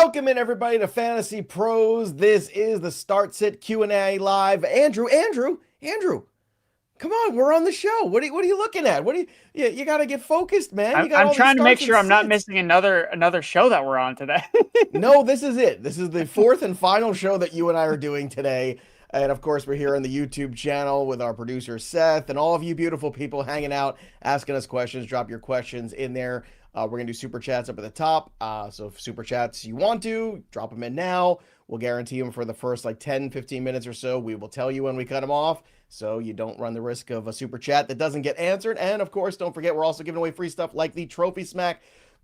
Welcome in everybody to Fantasy Pros. This is the Start Sit Q&A live. Andrew, come on, we're on the show. What are you looking at? You got to get focused, man. You got I'm all trying these to make starts and sure I'm not sits. missing another show that we're on today. No, this is it. This is the fourth and final show that you and I are doing today. And of course, we're here on the YouTube channel with our producer Seth and all of you beautiful people hanging out, asking us questions. Drop your questions in there. We're going to do super chats up at the top. So if super chats you want to, drop them in now. We'll guarantee them for the first like 10, 15 minutes or so. We will tell you when we cut them off so you don't run the risk of a super chat that doesn't get answered. And of course, don't forget, we're also giving away free stuff like the TrophySmack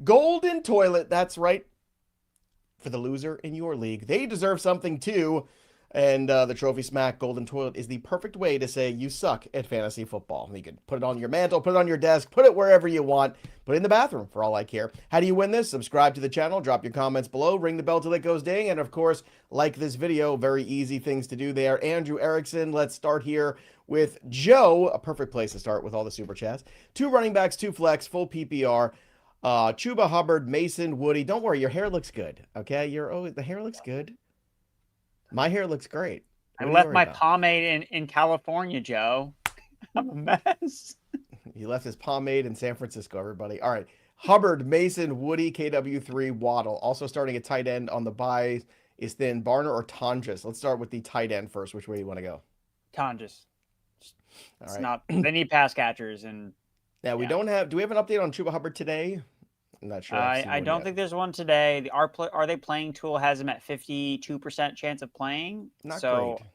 Golden Toilet. That's right. For the loser in your league. They deserve something too. And the TrophySmack Golden Toilet is the perfect way to say you suck at fantasy football. You can put it on your mantle, put it on your desk, put it wherever you want. Put it in the bathroom for all I care. How do you win this? Subscribe to the channel, drop your comments below, ring the bell till it goes ding, and of course, like this video. Very easy things to do there. Andrew, Erickson, let's start here with Joe. A perfect place to start with all the super chats. 2 running backs, 2 flex, full PPR. Chuba Hubbard, Mason, Woody. Don't worry, your hair looks good. Okay, the hair looks good. My hair looks great. I left my pomade in California, Joe. I'm a mess. He left his pomade in San Francisco, everybody. All right. Hubbard, Mason, Woody, KW3, Waddle. Also starting at tight end on the buy is then Barner or Tonjes. Let's start with the tight end first. Which way do you want to go? Tonjes. All right. They need pass catchers. And now we don't have, do we have an update on Chuba Hubbard today? I'm not sure. I don't think there's one today. The Are They Playing tool has him at 52% chance of playing. Not so great.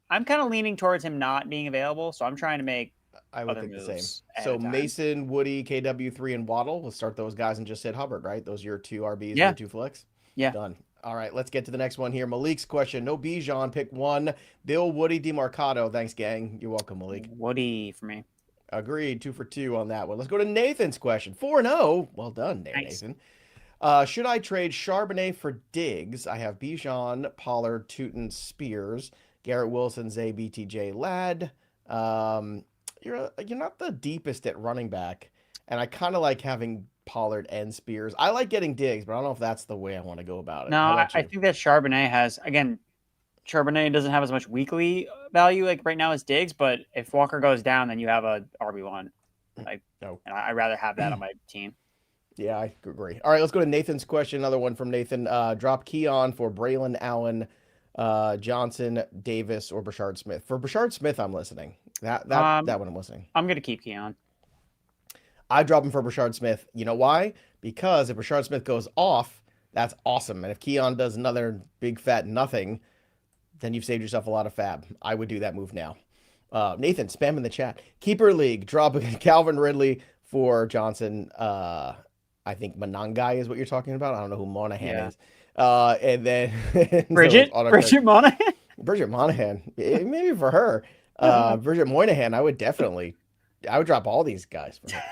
I'm kind of leaning towards him not being available. So I'm trying to make I would think the same. So Mason, Woody, KW3, and Waddle. We'll start those guys and just hit Hubbard, right? Those are your 2 RBs and your 2 flex? Yeah. Done. All right, let's get to the next one here. Malik's question. No Bijan. Pick 1. Bill, Woody, DeMarcado. Thanks, gang. You're welcome, Malik. Woody for me. Agreed. 2 for 2 on that one. Let's go to Nathan's question. 4-0. Well done, nice. Nathan. Should I trade Charbonnet for Diggs? I have Bijan, Pollard, Tootin, Spears, Garrett Wilson, Zay, BTJ, Ladd. You're not the deepest at running back, and I kind of like having Pollard and Spears. I like getting Diggs, but I don't know if that's the way I want to go about it. No, I think that Charbonnet has, again, Charbonnet doesn't have as much weekly value like right now as Diggs, but if Walker goes down, then you have a RB1. And I'd rather have that on my team. Yeah, I agree. All right, let's go to Nathan's question. Another one from Nathan. Drop Keon for Braylon Allen, Johnson, Davis, or Brashard Smith. For Brashard Smith, I'm listening. That one I'm listening. I'm going to keep Keon. I drop him for Brashard Smith. You know why? Because if Brashard Smith goes off, that's awesome. And if Keon does another big fat nothing, then you've saved yourself a lot of fab. I would do that move now. Nathan, spam in the chat. Keeper League, drop Calvin Ridley for Johnson. I think Monangai is what you're talking about. I don't know who Monahan is. And then Bridget Monahan? Bridget Monahan. Maybe for her. Bridget Moynihan, I would drop all these guys for her.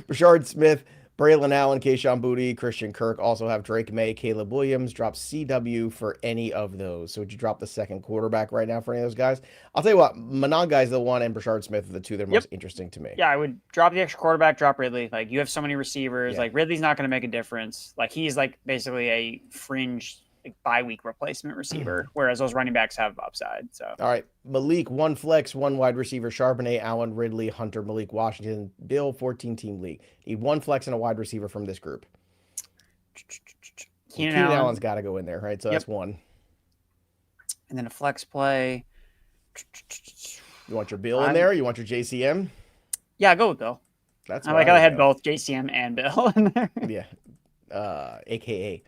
Brashard Smith, Braylon Allen, Kayshon Boutte, Christian Kirk. Also have Drake May, Caleb Williams. Drop CW for any of those. So would you drop the second quarterback right now for any of those guys? I'll tell you what, Monangai is the one, and Brashard Smith are the 2 that are most interesting to me. Yeah, I would drop the extra quarterback, drop Ridley. Like, you have so many receivers. Yeah. Like, Ridley's not going to make a difference. Like, he's like basically a fringe bye-week replacement receiver, whereas those running backs have upside. So all right, Malik, 1 flex, 1 wide receiver, Charbonnet, Allen, Ridley, Hunter, Malik, Washington, Bill, 14-team league. Need 1 flex and a wide receiver from this group. Keenan Allen's got to go in there, right? So that's 1. And then a flex play. You want your Bill in there? You want your JCM? Yeah, go with Bill. That's I like how I had both JCM and Bill in there. Yeah, AKA.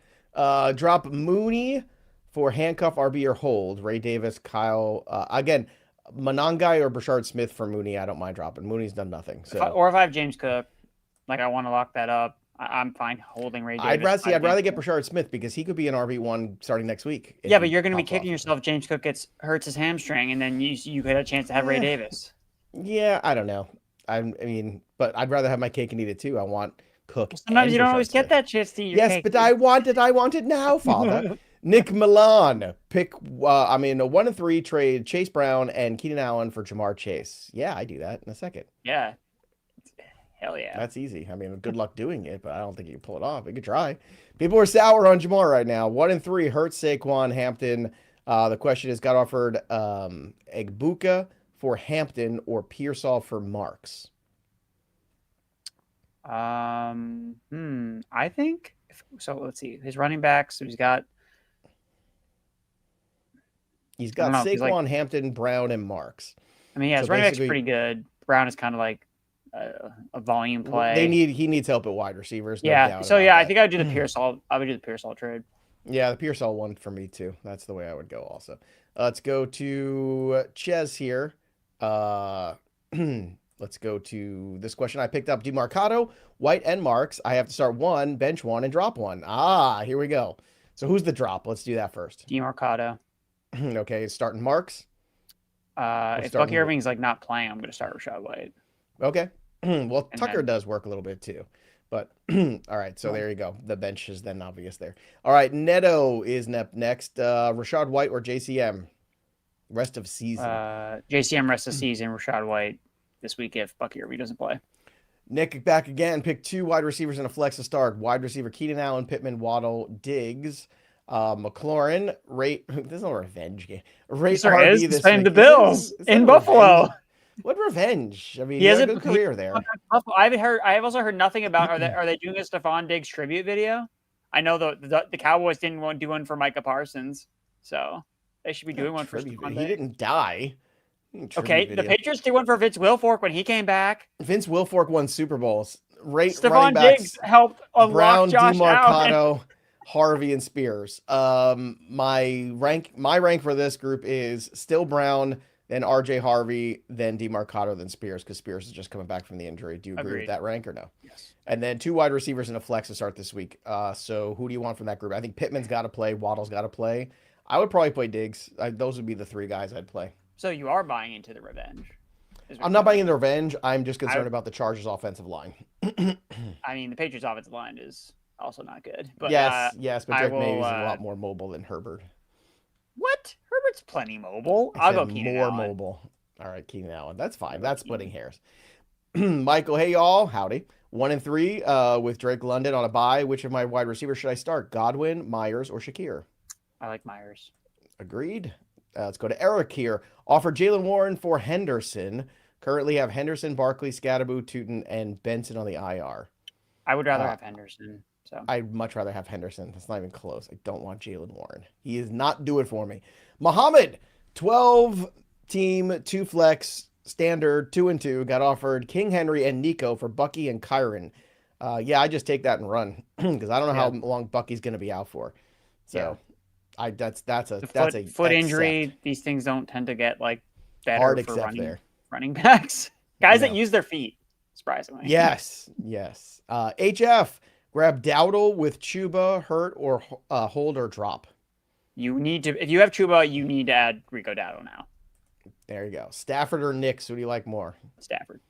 Drop Mooney for handcuff, RB, or hold. Ray Davis, Kyle. Again, Monangai or Brashard Smith for Mooney. I don't mind dropping. Mooney's done nothing. So. If I have James Cook, like I want to lock that up, I'm fine holding Ray Davis. I'd rather get Brashard Smith because he could be an RB1 starting next week. Yeah, but you're going to be kicking yourself if James Cook hurts his hamstring, and then you could have a chance to have Ray Davis. Yeah, I don't know. I mean, but I'd rather have my cake and eat it too. I want Cook. Sometimes you don't always get that chance to eat your cake. Yes, but I want it now, Father. Nick Milan, pick, a 1 and 3 trade Chase Brown and Keenan Allen for Jamar Chase. Yeah, I do that in a second. Yeah. Hell yeah. That's easy. I mean, good luck doing it, but I don't think you can pull it off. You could try. People are sour on Jamar right now. 1-3 hurts Saquon Hampton. The question is, got offered Egbuka for Hampton or Pearsall for Marks. I think so. Let's see his running backs. He's got Saquon, Hampton, Brown, and Marks. I mean, yeah, his running back's pretty good. Brown is kind of like a volume play. He needs help at wide receivers. No yeah. doubt So yeah, that. I think I would do the Pearsall. I would do the Pearsall trade. Yeah, the Pearsall one for me too. That's the way I would go. Also, let's go to Ches here. Let's go to this question. I picked up DeMarcado, White, and Marks. I have to start one, bench one, and drop one. Here we go. So who's the drop? Let's do that first. DeMarcado. Okay, starting Marks. If Bucky Irving's like not playing, I'm going to start Rashad White. Okay. Well, Tucker does work a little bit too. But all right, so there you go. The bench is then obvious there. All right, Neto is next. Rashad White or JCM? Rest of season. JCM rest of season. Rashad White this week if Bucky Irving doesn't play. Nick back again. Pick 2 wide receivers in a flex to start. Wide receiver Keenan Allen, Pittman, Waddle, Diggs, McLaurin. There's no revenge game. Rate RB this playing the Bills in Buffalo. Revenge. What revenge? I mean, he has a good career there. I have also heard nothing about are they doing a Stephon Diggs tribute video? I know the Cowboys didn't want to do one for Micah Parsons, so they should be doing one for Stephon Diggs. He didn't die. Okay, the Patriots did one for Vince Wilfork when he came back. Vince Wilfork won Super Bowls. Stephon Diggs helped unlock Brown, Josh DeMarcado, Allen. Harvey, and Spears. My rank for this group is still Brown, then RJ Harvey, then DeMarcado, then Spears, because Spears is just coming back from the injury. Do you agree with that rank or no? Yes. And then 2 wide receivers in a flex to start this week. So who do you want from that group? I think Pittman's got to play. Waddle's got to play. I would probably play Diggs. Those would be the 3 guys I'd play. So you are buying into the revenge? I'm not buying into revenge. I'm just concerned about the Chargers' offensive line. I mean, the Patriots' offensive line is also not good. But yes, but Drake Maye is a lot more mobile than Herbert. What? Herbert's plenty mobile. I'll go Keenan Allen. More mobile. All right, Keenan Allen. That's fine. That's splitting hairs. Michael, hey y'all. Howdy. 1-3 with Drake London on a bye. Which of my wide receivers should I start? Godwin, Myers, or Shakir? I like Myers. Agreed. Let's go to Eric here. Offer Jaylen Warren for Henderson. Currently have Henderson, Barkley, Skattebo, Tootin, and Benson on the IR. I would rather have Henderson. So I'd much rather have Henderson. That's not even close. I don't want Jaylen Warren. He is not doing it for me. Muhammad, 12 team, 2 flex, standard, 2-2. Got offered King Henry and Nico for Bucky and Kyron. I just take that and run because I don't know how long Bucky's going to be out for. So that's a foot injury. These things don't tend to get like better hard for running backs. Guys that use their feet, surprisingly. Yes. HF, grab Dowdle with Chuba, hurt, or hold or drop. You need to, if you have Chuba, you need to add Rico Dowdle now. There you go. Stafford or Knicks, who do you like more? Stafford.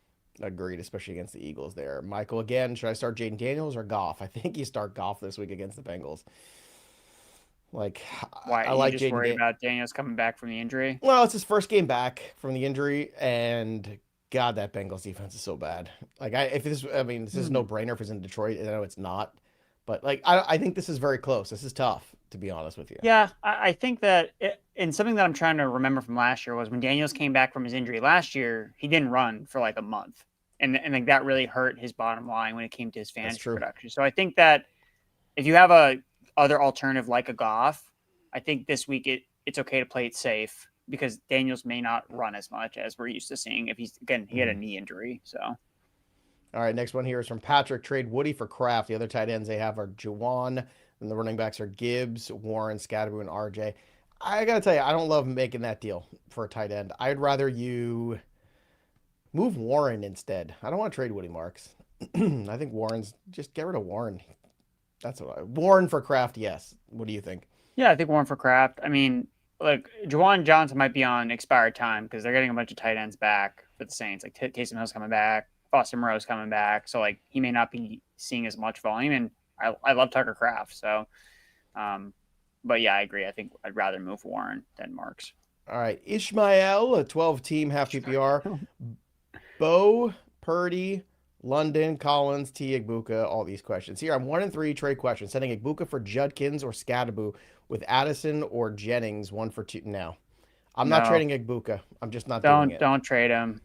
Agreed, especially against the Eagles there. Michael, again, should I start Jayden Daniels or Goff? I think you start Goff this week against the Bengals. Like, why? I like just worried about Daniels coming back from the injury? Well, it's his first game back from the injury, and God, that Bengals defense is so bad. Like, this is no brainer if it's in Detroit. I know it's not, but like, I think this is very close. This is tough, to be honest with you. Yeah, I think that, and something that I'm trying to remember from last year was when Daniels came back from his injury last year, he didn't run for like a month, and like that really hurt his bottom line when it came to his fantasy production. So I think that if you have a other alternative like a Goff, I think this week it's okay to play it safe because Daniels may not run as much as we're used to seeing if he had a knee injury. So, all right, next one here is from Patrick. Trade Woody for Kraft. The other tight ends they have are Juwan, and the running backs are Gibbs, Warren, Skattebo, and RJ. I gotta tell you, I don't love making that deal for a tight end. I'd rather you move Warren instead. I don't want to trade Woody Marks. I think just get rid of Warren. That's what Warren for Kraft. Yes. What do you think? Yeah, I think Warren for Kraft. I mean, like Juwan Johnson might be on expired time because they're getting a bunch of tight ends back for the Saints. Like Taysom Hill's coming back, Foster Moreau's coming back, so like he may not be seeing as much volume. And I love Tucker Kraft. So, but yeah, I agree. I think I'd rather move Warren than Marks. All right, Ishmael, a 12-team half PPR. Bo, Purdy, London, Collins, T, Igbuka, all these questions. Here, I'm 1-3 trade questions. Sending Igbuka for Judkins or Skattebo with Addison or Jennings, 1 for 2. No. I'm not trading Igbuka. I'm just not doing it. Don't trade him.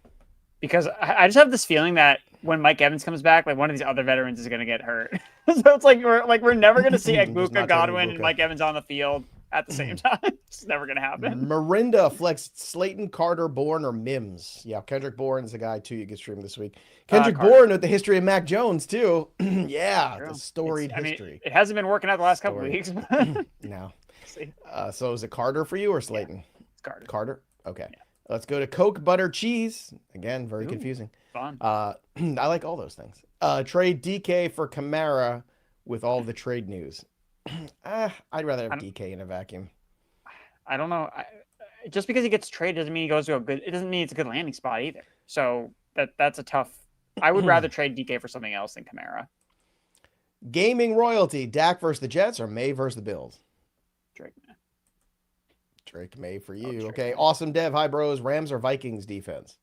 Because I just have this feeling that when Mike Evans comes back, like one of these other veterans is going to get hurt. So it's like we're never going to see Igbuka, Godwin, and Mike Evans on the field at the same time. It's never going to happen. Mirinda flex Slayton, Carter, Bourne, or Mims. Yeah, Kendrick Bourne's the guy too you get streamed this week. Kendrick Bourne with the history of Mac Jones too. Yeah, the storied history. Mean, it hasn't been working out the last couple of weeks. No. So is it Carter for you or Slayton? Yeah, it's Carter. Carter? Okay. Yeah. Let's go to Coke, butter, cheese. Again, very confusing. Fun. I like all those things. Trade DK for Kamara with all the trade news. I'd rather have DK in a vacuum. I don't know. Just because he gets traded doesn't mean he goes to a good. It doesn't mean it's a good landing spot either. So that's a tough. I would rather trade DK for something else than Kamara. Gaming royalty: Dak versus the Jets or Maye versus the Bills. Drake Maye for you. Okay. Awesome Dev. Hi, bros. Rams or Vikings defense?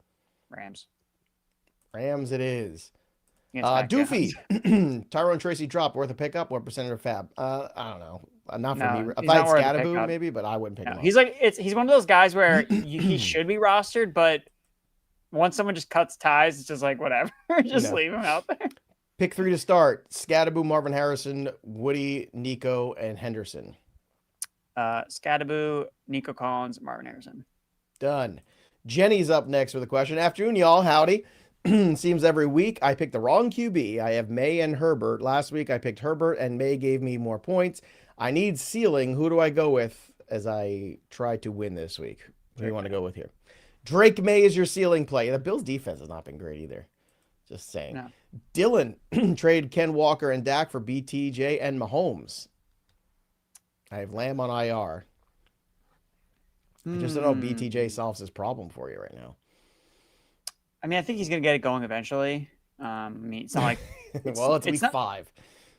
Rams it is. Doofy. Tyrone Tracy drop worth a pickup. What percentage of fab? I don't know. Not for me. I thought Skattebo maybe, but I wouldn't pick him up. He's like he's one of those guys where he should be rostered, but once someone just cuts ties, it's just like whatever. Just leave him out there. Pick 3 to start. Skattebo, Marvin Harrison, Woody, Nico, and Henderson. Skattebo, Nico Collins, Marvin Harrison. Done. Jenny's up next with a question. Afternoon, y'all. Howdy. Seems every week I pick the wrong QB. I have Maye and Herbert. Last week I picked Herbert and Maye gave me more points. I need ceiling. Who do I go with as I try to win this week? Who do you want to go with here? Drake Maye is your ceiling play. The Bills defense has not been great either. Just saying. No. Dylan, trade Ken Walker and Dak for BTJ and Mahomes. I have Lamb on IR. I just don't know if BTJ solves this problem for you right now. I mean, I think he's going to get it going eventually. I mean, it's not like... well, it's week 5.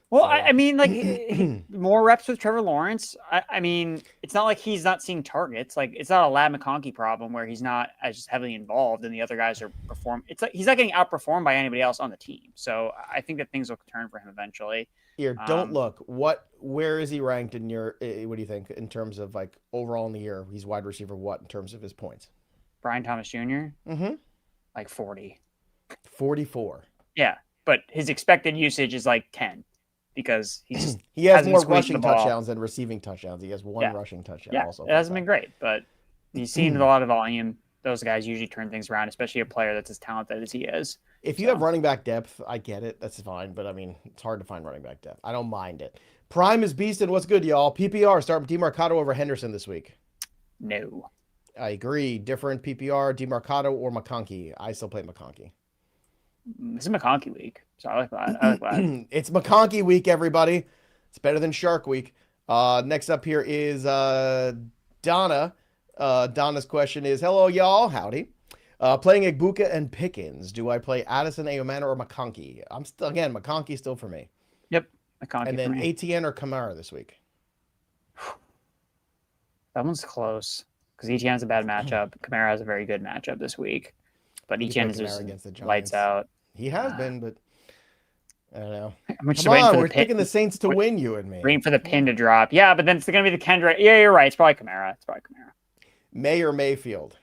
Well, so. I mean, like, more reps with Trevor Lawrence. I mean, it's not like he's not seeing targets. Like, it's not a Lab McConkey problem where he's not as just heavily involved and the other guys are performing. It's like he's not getting outperformed by anybody else on the team. So I think that things will turn for him eventually. Here, don't look. Where is he ranked in your? What do you think in terms of like overall in the year? He's wide receiver. What in terms of his points? Brian Thomas Jr. Like 40. 44. Yeah, but his expected usage is like 10 because he has more rushing touchdowns than receiving touchdowns. He has one rushing touchdown. Yeah, also it hasn't been great, but he's seen a lot of volume. Those guys usually turn things around, especially a player that's as talented as he is. If you have running back depth, I get it. That's fine. But, I mean, it's hard to find running back depth. I don't mind it. Prime is beastin'. What's good, y'all? PPR, start with DeMarcado over Henderson this week. No. I agree. Different PPR, DeMarcado or McConkey. I still play McConkey. This is McConkey week, so I like that. It's McConkey week, everybody. It's better than Shark week. Next up here is Donna. Donna's question is, hello, y'all. Howdy. Playing Igbuka and Pickens. Do I play Addison, Ayomanor, or McConkey? I'm still, again, McConkey still for me. Yep, McConkey. And then ATN or Kamara this week. That one's close because ETN is a bad matchup. Kamara has a very good matchup this week, but ETN is just against the lights out. He has been, but I don't know. I'm just waiting for we're picking the Saints to win, you and me. Waiting for the pin to drop. Yeah, but then it's going to be the Kendrick. Yeah, you're right. It's probably Kamara. Maye or Mayfield?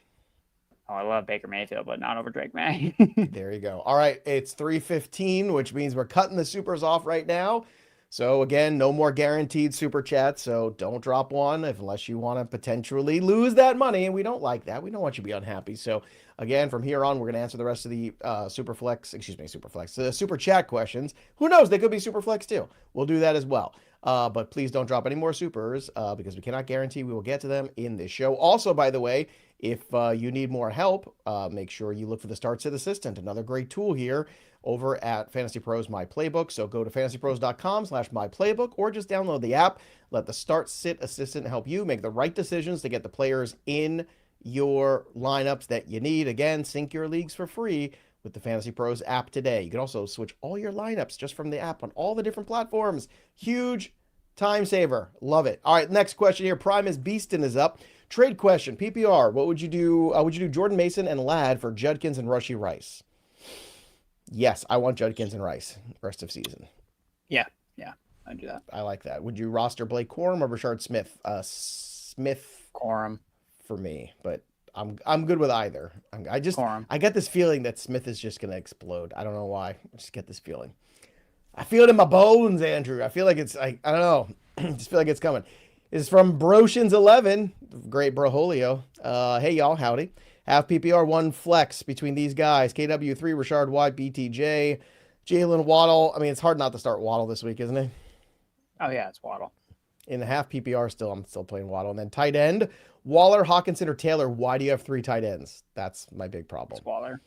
Oh, I love Baker Mayfield, but not over Drake Maye. There you go. All right, it's 3:15, which means we're cutting the supers off right now. So again, no more guaranteed super chats. So don't drop one unless you want to potentially lose that money. And we don't like that. We don't want you to be unhappy. So again, from here on, we're going to answer the rest of the the super chat questions. Who knows? They could be super flex too. We'll do that as well. But please don't drop any more supers because we cannot guarantee we will get to them in this show. Also, by the way, if you need more help, make sure you look for the Start Sit Assistant, another great tool here over at Fantasy Pros My Playbook. So go to fantasypros.com/myplaybook or just download the app. Let the Start Sit Assistant help you make the right decisions to get the players in your lineups that you need. Again, sync your leagues for free with the Fantasy Pros app today. You can also switch all your lineups just from the app on all the different platforms. Huge time saver. Love it. All right, next question here. Prime is Beastin is up. Trade question, PPR. What would you do? Would you do Jordan Mason and Ladd for Judkins and Rushy Rice? Yes, I want Judkins and Rice rest of season. Yeah, I'd do that. I like that. Would you roster Blake Corum or Rashard Smith? Smith Corum for me, but I'm good with either. Corum. I get this feeling that Smith is just gonna explode. I don't know why. I just get this feeling. I feel it in my bones, Andrew. I feel like it's I don't know. I just feel like it's coming. It's from Broshins11, great Broholio. Hey y'all, howdy. Half PPR, one flex between these guys. KW3, Rashard White, BTJ, Jalen Waddle. I mean, it's hard not to start Waddle this week, isn't it? Oh yeah, it's Waddle. In the half PPR still, I'm still playing Waddle. And then tight end, Waller, Hawkinson, or Taylor. Why do you have 3 tight ends? That's my big problem. It's Waller.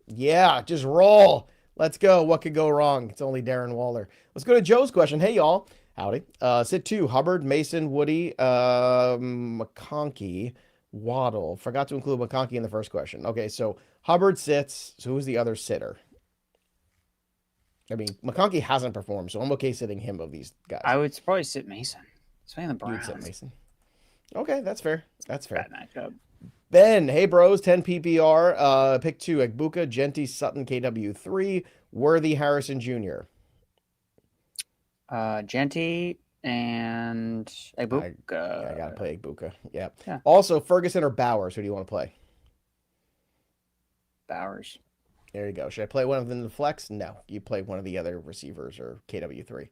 Yeah, just roll. Let's go. What could go wrong? It's only Darren Waller. Let's go to Joe's question. Hey, y'all. Howdy. Sit 2, Hubbard, Mason, Woody, McConkey, Waddle. Forgot to include McConkey in the first question. Okay, so Hubbard sits. So who's the other sitter? I mean, McConkey hasn't performed, so I'm okay sitting him of these guys. I would probably sit Mason. It's playing the Browns. You would sit Mason. Okay, that's fair. That's fair. Bad matchup. Ben, hey bros, 10 PPR. Pick 2, Egbuka, Genty, Sutton, KW3, Worthy, Harrison Jr. Genty and Egbuka. I gotta play Egbuka. Yeah. Yeah. Also, Ferguson or Bowers. Who do you want to play? Bowers. There you go. Should I play one of them in the flex? No. You play one of the other receivers or KW3.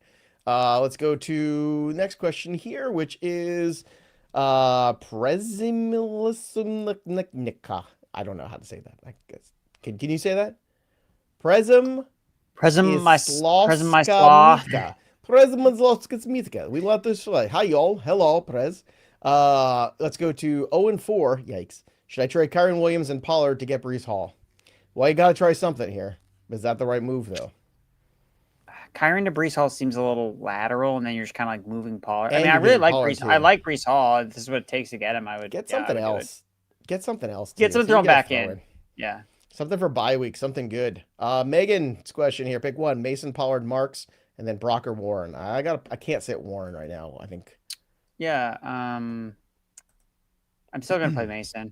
Let's go to next question here, which is Presimilisumnika. I don't know how to say that. I guess. Can you say that? Presum my slaw. We love this play. Hi y'all. Hello, Prez. Let's go to 0-4. Yikes. Should I trade Kyron Williams and Pollard to get Breece Hall? Well, you got to try something here. Is that the right move, though? Kyron to Breece Hall seems a little lateral, and then you're just kind of like moving Pollard. And I mean, I really like Pollard Breece. too. I like Breece Hall. If this is what it takes to get him, I would get something else. Get something else. Get something thrown back in. Yeah. Something for bye week. Something good. Megan's question here. Pick 1. Mason, Pollard, Marks, and then Brock or Warren. I can't sit Warren right now, I think. Yeah. I'm still gonna play Mason.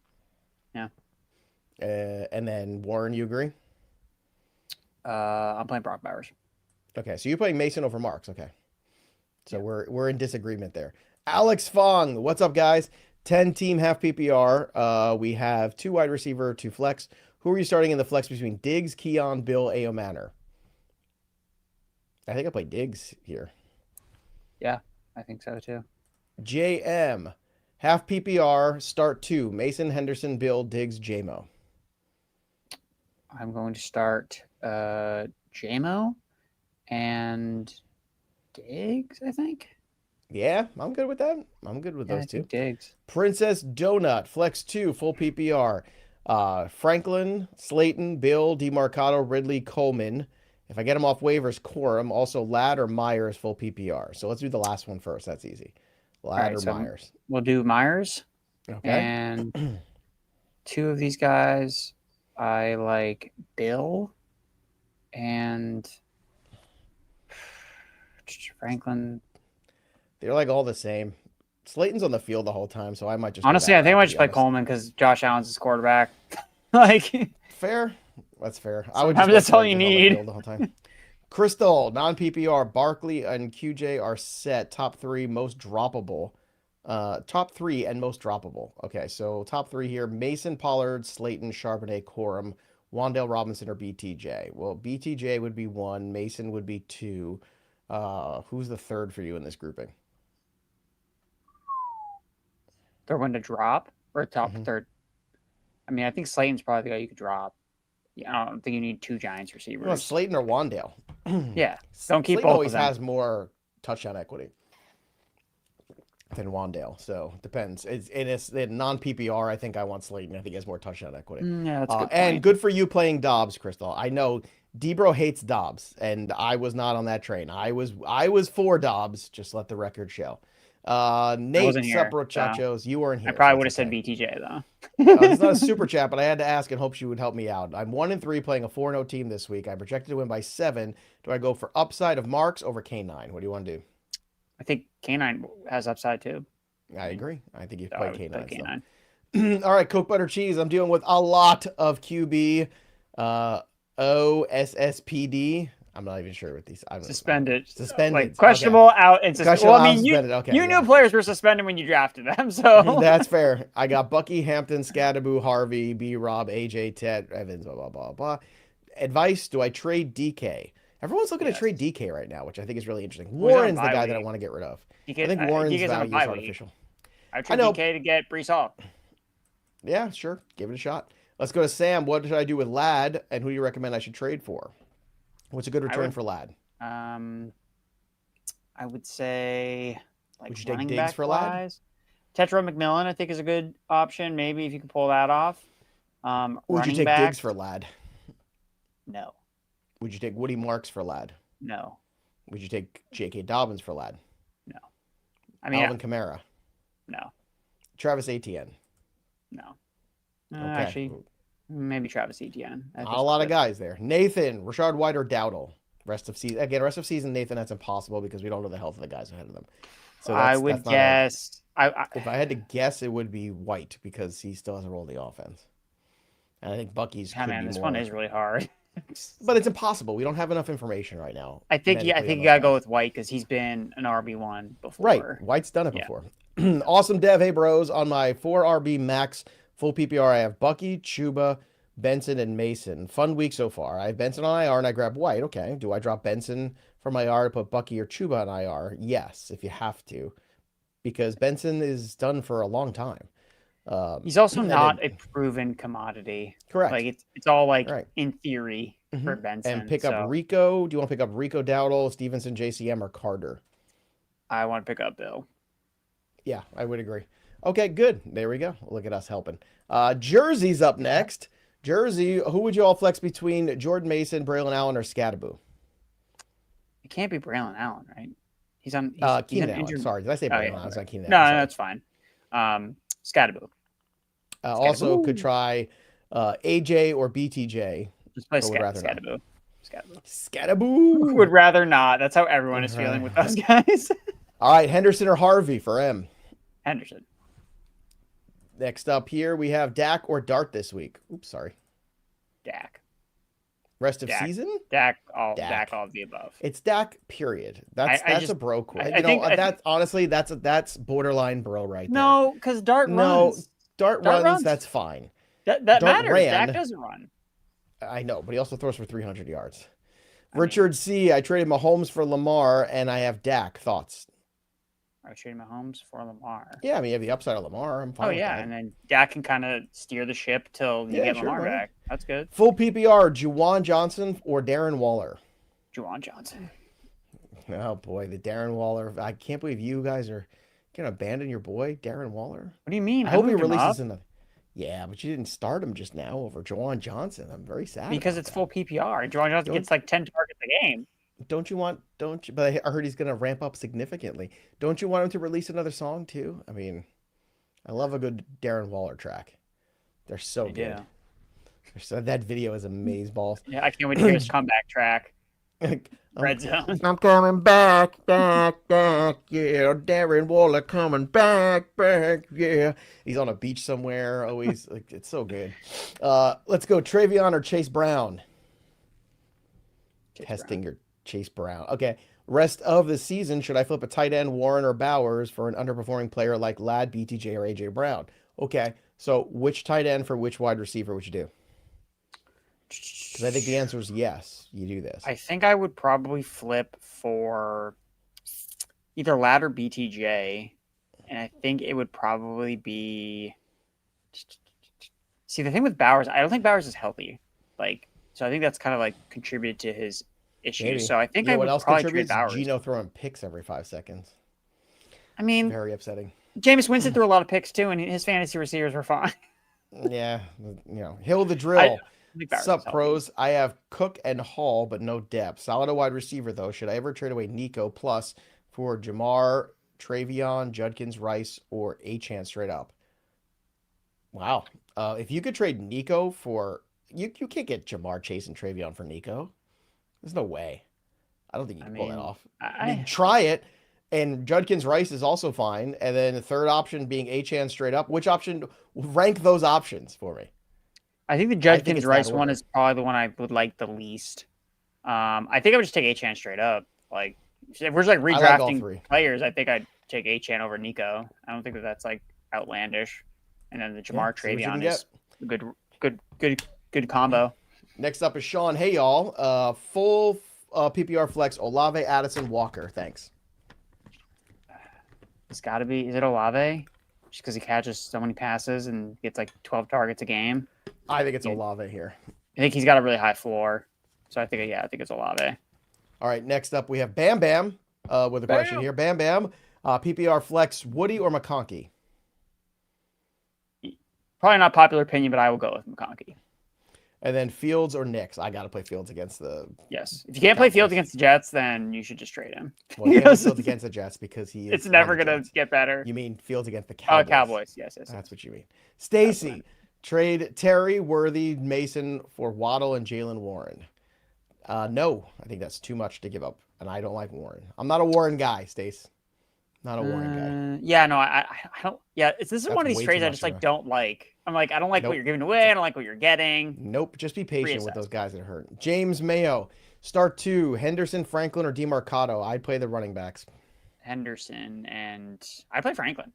Yeah. And then Warren, you agree? I'm playing Brock Bowers. Okay, so you're playing Mason over Marks. Okay. So yeah. we're in disagreement there. Alex Fong, what's up, guys? 10 team half PPR. We have 2 wide receiver, 2 flex. Who are you starting in the flex between Diggs, Keon, Bill, Ayomanor? I think I play Diggs here. Yeah, I think so too. JM, half PPR, start 2. Mason, Henderson, Bill, Diggs, JMO. I'm going to start JMO and Diggs, I think. Yeah, I'm good with that. I'm good with those two. Diggs. Princess Donut, flex 2, full PPR. Franklin, Slayton, Bill, DeMarcado, Ridley, Coleman. If I get them off waivers, Corum. Also, Ladd or Myers, full PPR. So let's do the last one first. That's easy. Ladd or Myers. We'll do Myers. Okay. And 2 of these guys, I like Bill and Franklin. They're like all the same. Slayton's on the field the whole time, so I might just honestly, I think I might just play Coleman because Josh Allen's his quarterback. Like fair. That's fair. I would just that's all you need the whole time. Crystal, non-PPR, Barkley and QJ are set. Top 3 most droppable. Top 3 and most droppable. Okay, so top 3 here: Mason, Pollard, Slayton, Charbonnet, Corum, Wan'Dale Robinson, or BTJ. Well, BTJ would be 1. Mason would be 2. Who's the third for you in this grouping? Third one to drop or top third? I mean, I think Slayton's probably the guy you could drop. Yeah, I don't think you need 2 Giants receivers. Well, Slayton or Wan'Dale. Yeah, don't keep Slayton both always of them. has more touchdown equity than Wan'Dale, so it depends. It's in non-PPR. I think I want Slayton. I think he has more touchdown equity. Yeah, that's a good point. And good for you playing Dobbs, Crystal. I know Debro hates Dobbs, and I was not on that train. I was for Dobbs. Just let the record show. Nate, Chachos, you weren't here. I probably would have said BTJ though. It's not a super chat, but I had to ask and hope she would help me out. I'm 1-3 playing a 4-0 team this week. I projected to win by 7. Do I go for upside of Marks over K9? What do you want to do? I think K9 has upside too. I agree. I think you play K9. K9. All right, Coke Butter Cheese. I'm dealing with a lot of QB. OSSPD. I'm not even sure what these. I'm Suspended. Suspended. Like questionable out and Questionable well, I out, mean, suspended. Okay, you knew players were suspended when you drafted them, so that's fair. I got Bucky, Hampton, Skattebo, Harvey, B. Rob, AJ, Ted, Evans, blah blah blah blah. Advice: do I trade DK? Everyone's looking to trade DK right now, which I think is really interesting. Warren's the guy that I want to get rid of. I think Warren's value is artificial. I trade DK to get Breece Hall. Yeah, sure. Give it a shot. Let's go to Sam. What should I do with Ladd, and who do you recommend I should trade for? What's a good return for Ladd? I would say, like, would you take Diggs for Ladd? Tetra McMillan, I think, is a good option. Maybe if you can pull that off. Would you take Diggs for Ladd? No. Would you take Woody Marks for Ladd? No. Would you take J.K. Dobbins for Ladd? No. I mean, Alvin Kamara? No. Travis Etienne? No. Okay. Actually, maybe Travis Etienne. A lot of guys there. Nathan, Rashad White, or Dowdle? Rest of season, Nathan, that's impossible because we don't know the health of the guys ahead of them. So I would guess. If I had to guess, it would be White because he still has a role in the offense. And I think Bucky's. This one is really hard. But it's impossible. We don't have enough information right now. I think you gotta go with White because he's been an RB1 before. Right, White's done it before. Awesome Dev, hey bros. On my 4 RB max full PPR, I have Bucky, Chuba, Benson, and Mason. Fun week so far. I have Benson on IR and I grab White. Okay, do I drop Benson from IR to put Bucky or Chuba on IR? Yes, if you have to, because Benson is done for a long time. He's also not a proven commodity. Correct. Like it's all like in theory for Benson. And pick up Rico. Do you want to pick up Rico, Dowdle, Stevenson, JCM, or Carter? I want to pick up Bill. Yeah, I would agree. Okay, good. There we go. Look at us helping. Jersey's up next. Jersey, who would you all flex between Jordan Mason, Braylon Allen, or Skattebo? It can't be Braylon Allen, right? He's on Keenan Allen. Sorry, did I say Braylon Allen? It's not Keenan Allen. No, that's fine. Skattebo. Also could try AJ or BTJ. Just play Skattebo. Skattebo. Would rather not. That's how everyone is feeling with those guys. All right, Henderson or Harvey for M? Henderson. Next up here, we have Dak or Dart this week. Oops, sorry. Dak. Rest of season? Dak, all of the above. It's Dak, period. That's a bro quit. Honestly, that's borderline bro right there. No, because Dart runs. Dart runs, that's fine. That matters. Dak doesn't run. I know, but he also throws for 300 yards. Richard C., I traded Mahomes for Lamar, and I have Dak. Thoughts? I traded Mahomes for Lamar. Yeah, I mean, you have the upside of Lamar. I'm fine with that. And then Dak can kind of steer the ship till you get Lamar back. That's good. Full PPR, Juwan Johnson or Darren Waller? Juwan Johnson. Oh, boy, the Darren Waller. I can't believe you guys are going to abandon your boy, Darren Waller. What do you mean? I hope he releases another. Yeah, but you didn't start him just now over Juwan Johnson. I'm very sad. Because it's full PPR. Juwan Johnson gets like 10 targets a game. But I heard he's going to ramp up significantly. Don't you want him to release another song too? I mean, I love a good Darren Waller track. They're so good. So that video is amazeballs. Yeah, I can't wait to hear his comeback track. Red Zone. I'm coming back, yeah. Darren Waller coming back, yeah. He's on a beach somewhere. Always, it's so good. Let's go, TreVeyon or Chase Brown. Testing your Chase Brown. Okay. Rest of the season, should I flip a tight end, Warren or Bowers, for an underperforming player like Ladd, BTJ, or AJ Brown? Okay. So which tight end for which wide receiver would you do? Because I think the answer is yes, you do this. I think I would probably flip for either Ladd or BTJ. And I think it would probably be... See, the thing with Bowers, I don't think Bowers is healthy. So I think that's kind of contributed to his issues. Maybe. So I think I would probably trade Bowers. Gino throwing picks every 5 seconds. I mean, very upsetting. Jameis Winston threw a lot of picks too, and his fantasy receivers were fine. Yeah, Hill the drill. Sup pros? I have Cook and Hall, but no depth. Solid wide receiver though. Should I ever trade away Nico plus for Jamar, TreVeyon, Judkins, Rice, or Achane straight up? Wow. If you could trade Nico for you can't get Jamar, Chase, and TreVeyon for Nico. There's no way. I don't think you can pull that off. Try it. And Judkins Rice is also fine. And then the third option being Achane straight up. Which option? Rank those options for me. I think the think Judkins it's Rice that one order. is probably the one I would like the least. I think I would just take Achan straight up. Like if we're just like like all redrafting three. players, I think I'd take Achan over Nico. I don't think that's like outlandish. And then the Jamar see what you can TreVeyon is a good combo. Next up is Sean. Hey, y'all. Full PPR flex, Olave, Addison, Walker. Thanks. It's got to be. Is it Olave? Just because he catches so many passes and gets like 12 targets a game. I think it's Olave here. I think he's got a really high floor. So I think it's Olave. All right, next up we have Bam Bam with a question here. Bam Bam, PPR flex, Woody or McConkey? Probably not popular opinion, but I will go with McConkey. And then Fields or Knicks? I got to play Fields against the... Yes. If you can't play Fields against the Jets, then you should just trade him. Well, you can't play Fields against the Jets because he is... It's never going to get better. You mean Fields against the Cowboys? Oh, Cowboys. Yes. That's what you mean. Stacy, trade Terry, Worthy, Mason for Waddle and Jalen Warren. No, I think that's too much to give up, and I don't like Warren. I'm not a Warren guy, Stace. Not a Warren guy. Yeah, no, I don't. Yeah, this is one of these trades I just like don't like. I'm like, I don't like what you're giving away. I don't like what you're getting. Nope. Just be patient with those guys that hurt. James Mayo, start 2, Henderson, Franklin, or DeMarcado. I'd play the running backs. Henderson, and I play Franklin.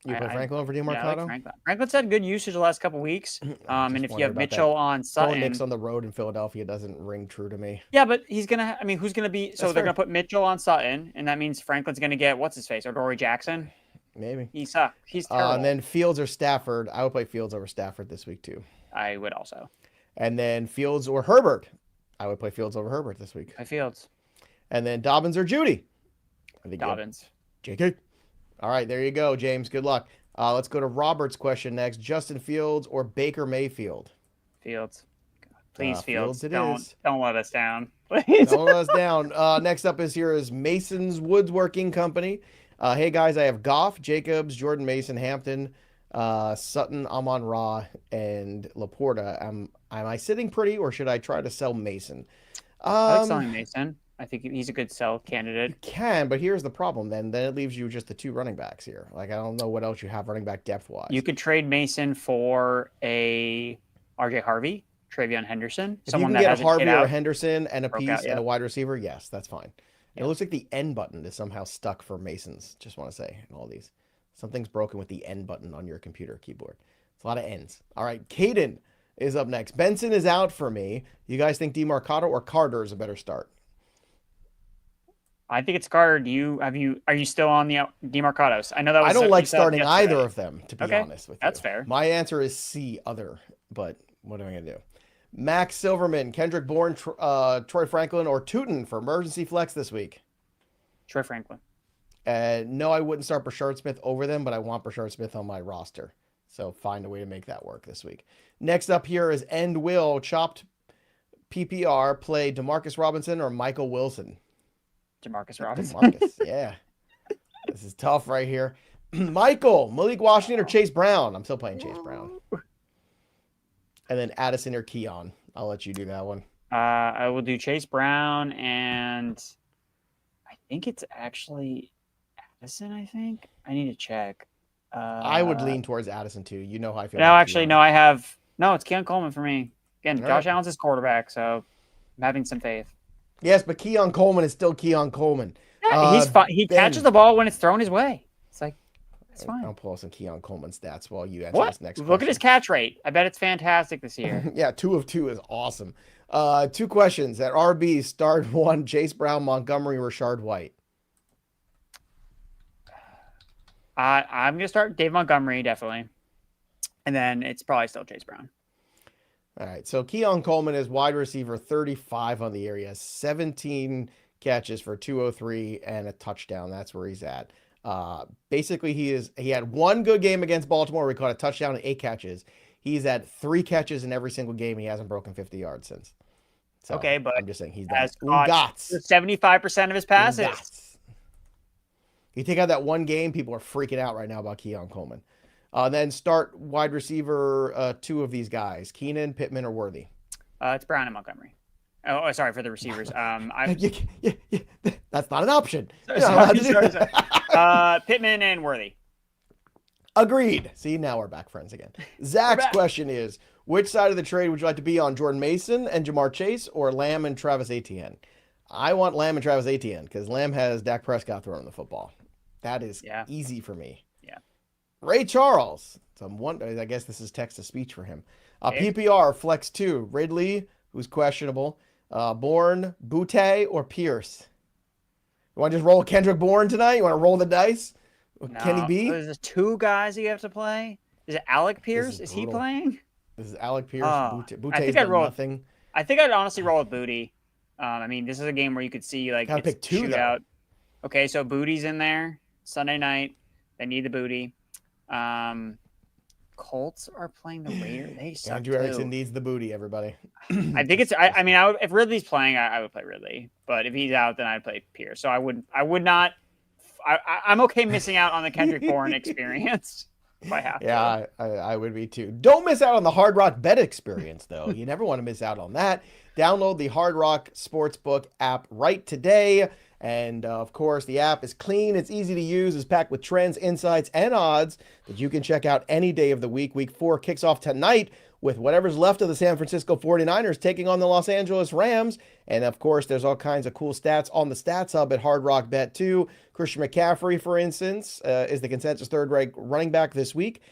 You play Franklin over DeMarcado? Yeah, I like Franklin. Franklin's had good usage the last couple weeks. And if you have Mitchell on Sutton, Knicks on the road in Philadelphia doesn't ring true to me. Yeah, but he's gonna. I mean, who's gonna be? So they're gonna put Mitchell on Sutton, and that means Franklin's gonna get what's his face or Dory Jackson. Maybe he sucks. He's terrible. And then Fields or Stafford. I would play Fields over Stafford this week too. I would also. And then Fields or Herbert. I would play Fields over Herbert this week. I Fields. And then Dobbins or Judy. I think Dobbins. JK. All right, there you go, James. Good luck. Let's go to Robert's question next. Justin Fields or Baker Mayfield? Fields. Please, Fields. Don't let us down. Please. Don't let us down. Next up is Mason's Woodworking Company. Hey, guys, I have Goff, Jacobs, Jordan Mason, Hampton, Sutton, Amon-Ra, and Laporta. Am I sitting pretty, or should I try to sell Mason? I like selling Mason. I think he's a good sell candidate. You can, but here's the problem then. Then it leaves you just the 2 running backs here. Like, I don't know what else you have running back depth-wise. You could trade Mason for a RJ Harvey, TreVeyon Henderson. If you can get a Harvey or a Henderson and a piece and a wide receiver, yes, that's fine. It looks like the N button is somehow stuck for Masons. Just want to say in all these. Something's broken with the N button on your computer keyboard. It's a lot of N's. All right, Caden is up next. Benson is out for me. You guys think DeMarcado or Carter is a better start? I think it's Carter. Are you still on the DeMarcados? I know that was I don't like starting either of them, to be honest with you. That's fair. My answer is C, other, but what am I going to do? Max Silverman, Kendrick Bourne, Troy Franklin, or Tootin for emergency flex this week? Troy Franklin. No, I wouldn't start Brashard Smith over them, but I want Brashard Smith on my roster. So find a way to make that work this week. Next up here is End Will, chopped PPR, play DeMarcus Robinson or Michael Wilson? DeMarcus Robinson. DeMarcus, yeah. This is tough right here. Michael, Malik Washington or Chase Brown? I'm still playing Chase Brown. And then Addison or Keon. I'll let you do that one. I will do Chase Brown, and I think it's actually Addison, I think. I need to check. I would lean towards Addison, too. You know how I feel. No, actually, Keon. No, it's Keon Coleman for me. Again, Josh Allen's his quarterback, so I'm having some faith. Yes, but Keon Coleman is still Keon Coleman. Yeah, he's fine. He catches the ball when it's thrown his way. It's like, it's fine. I'll pull some Keon Coleman stats while you answer this next question. Look at his catch rate. I bet it's fantastic this year. Yeah, 2 of 2 is awesome. 2 questions. At RB, start 1, Chase Brown, Montgomery, Rashard White. I'm going to start Dave Montgomery, definitely. And then it's probably still Chase Brown. All right, so Keon Coleman is wide receiver 35 on the year. He has 17 catches for 203 and a touchdown. That's where he's at. Basically, he had 1 good game against Baltimore where he caught a touchdown and 8 catches. He's at 3 catches in every single game. He hasn't broken 50 yards since. So, okay, but I'm just saying he's has caught 75% of his passes. You take out that 1 game, people are freaking out right now about Keon Coleman. Then start wide receiver 2 of these guys, Keenan, Pittman, or Worthy. It's Brown and Montgomery. Oh, sorry for the receivers. That's not an option. Sorry. Pittman and Worthy. Agreed. See, now we're back friends again. Zach's question is, Which side of the trade would you like to be on? Jordan Mason and Jamar Chase, or Lamb and Travis Etienne? I want Lamb and Travis Etienne because Lamb has Dak Prescott throwing the football. That is easy for me. Yeah. Ray Charles. I guess this is text to speech for him. PPR flex 2. Ridley, who's questionable. Bourne, Boutte, or Pierce. You want to just roll Kendrick Bourne tonight? You want to roll the dice? No. Can he be? There's 2 guys you have to play. Is it Alec Pierce? Is he playing? This is Alec Pierce. Boutte's done nothing. I think I'd honestly roll with Booty. I mean, this is a game where you could see like gotta pick 2 though. Okay, so Booty's in there Sunday night. They need the Booty. Colts are playing the Raiders. They suck. Andrew Erickson needs the Booty. Everybody. I think it's. I mean, if Ridley's playing, I would play Ridley. But if he's out, then I'd play Pierce. So I would not. I'm okay missing out on the Kendrick Bourne experience. If I have to. Yeah, I would be too. Don't miss out on the Hard Rock Bet experience, though. You never want to miss out on that. Download the Hard Rock Sportsbook app right today. And, of course, the app is clean. It's easy to use. It's packed with trends, insights, and odds that you can check out any day of the week. Week 4 kicks off tonight with whatever's left of the San Francisco 49ers taking on the Los Angeles Rams. And, of course, there's all kinds of cool stats on the Stats Hub at Hard Rock Bet, too. Christian McCaffrey, for instance, is the consensus third-ranked running back this week.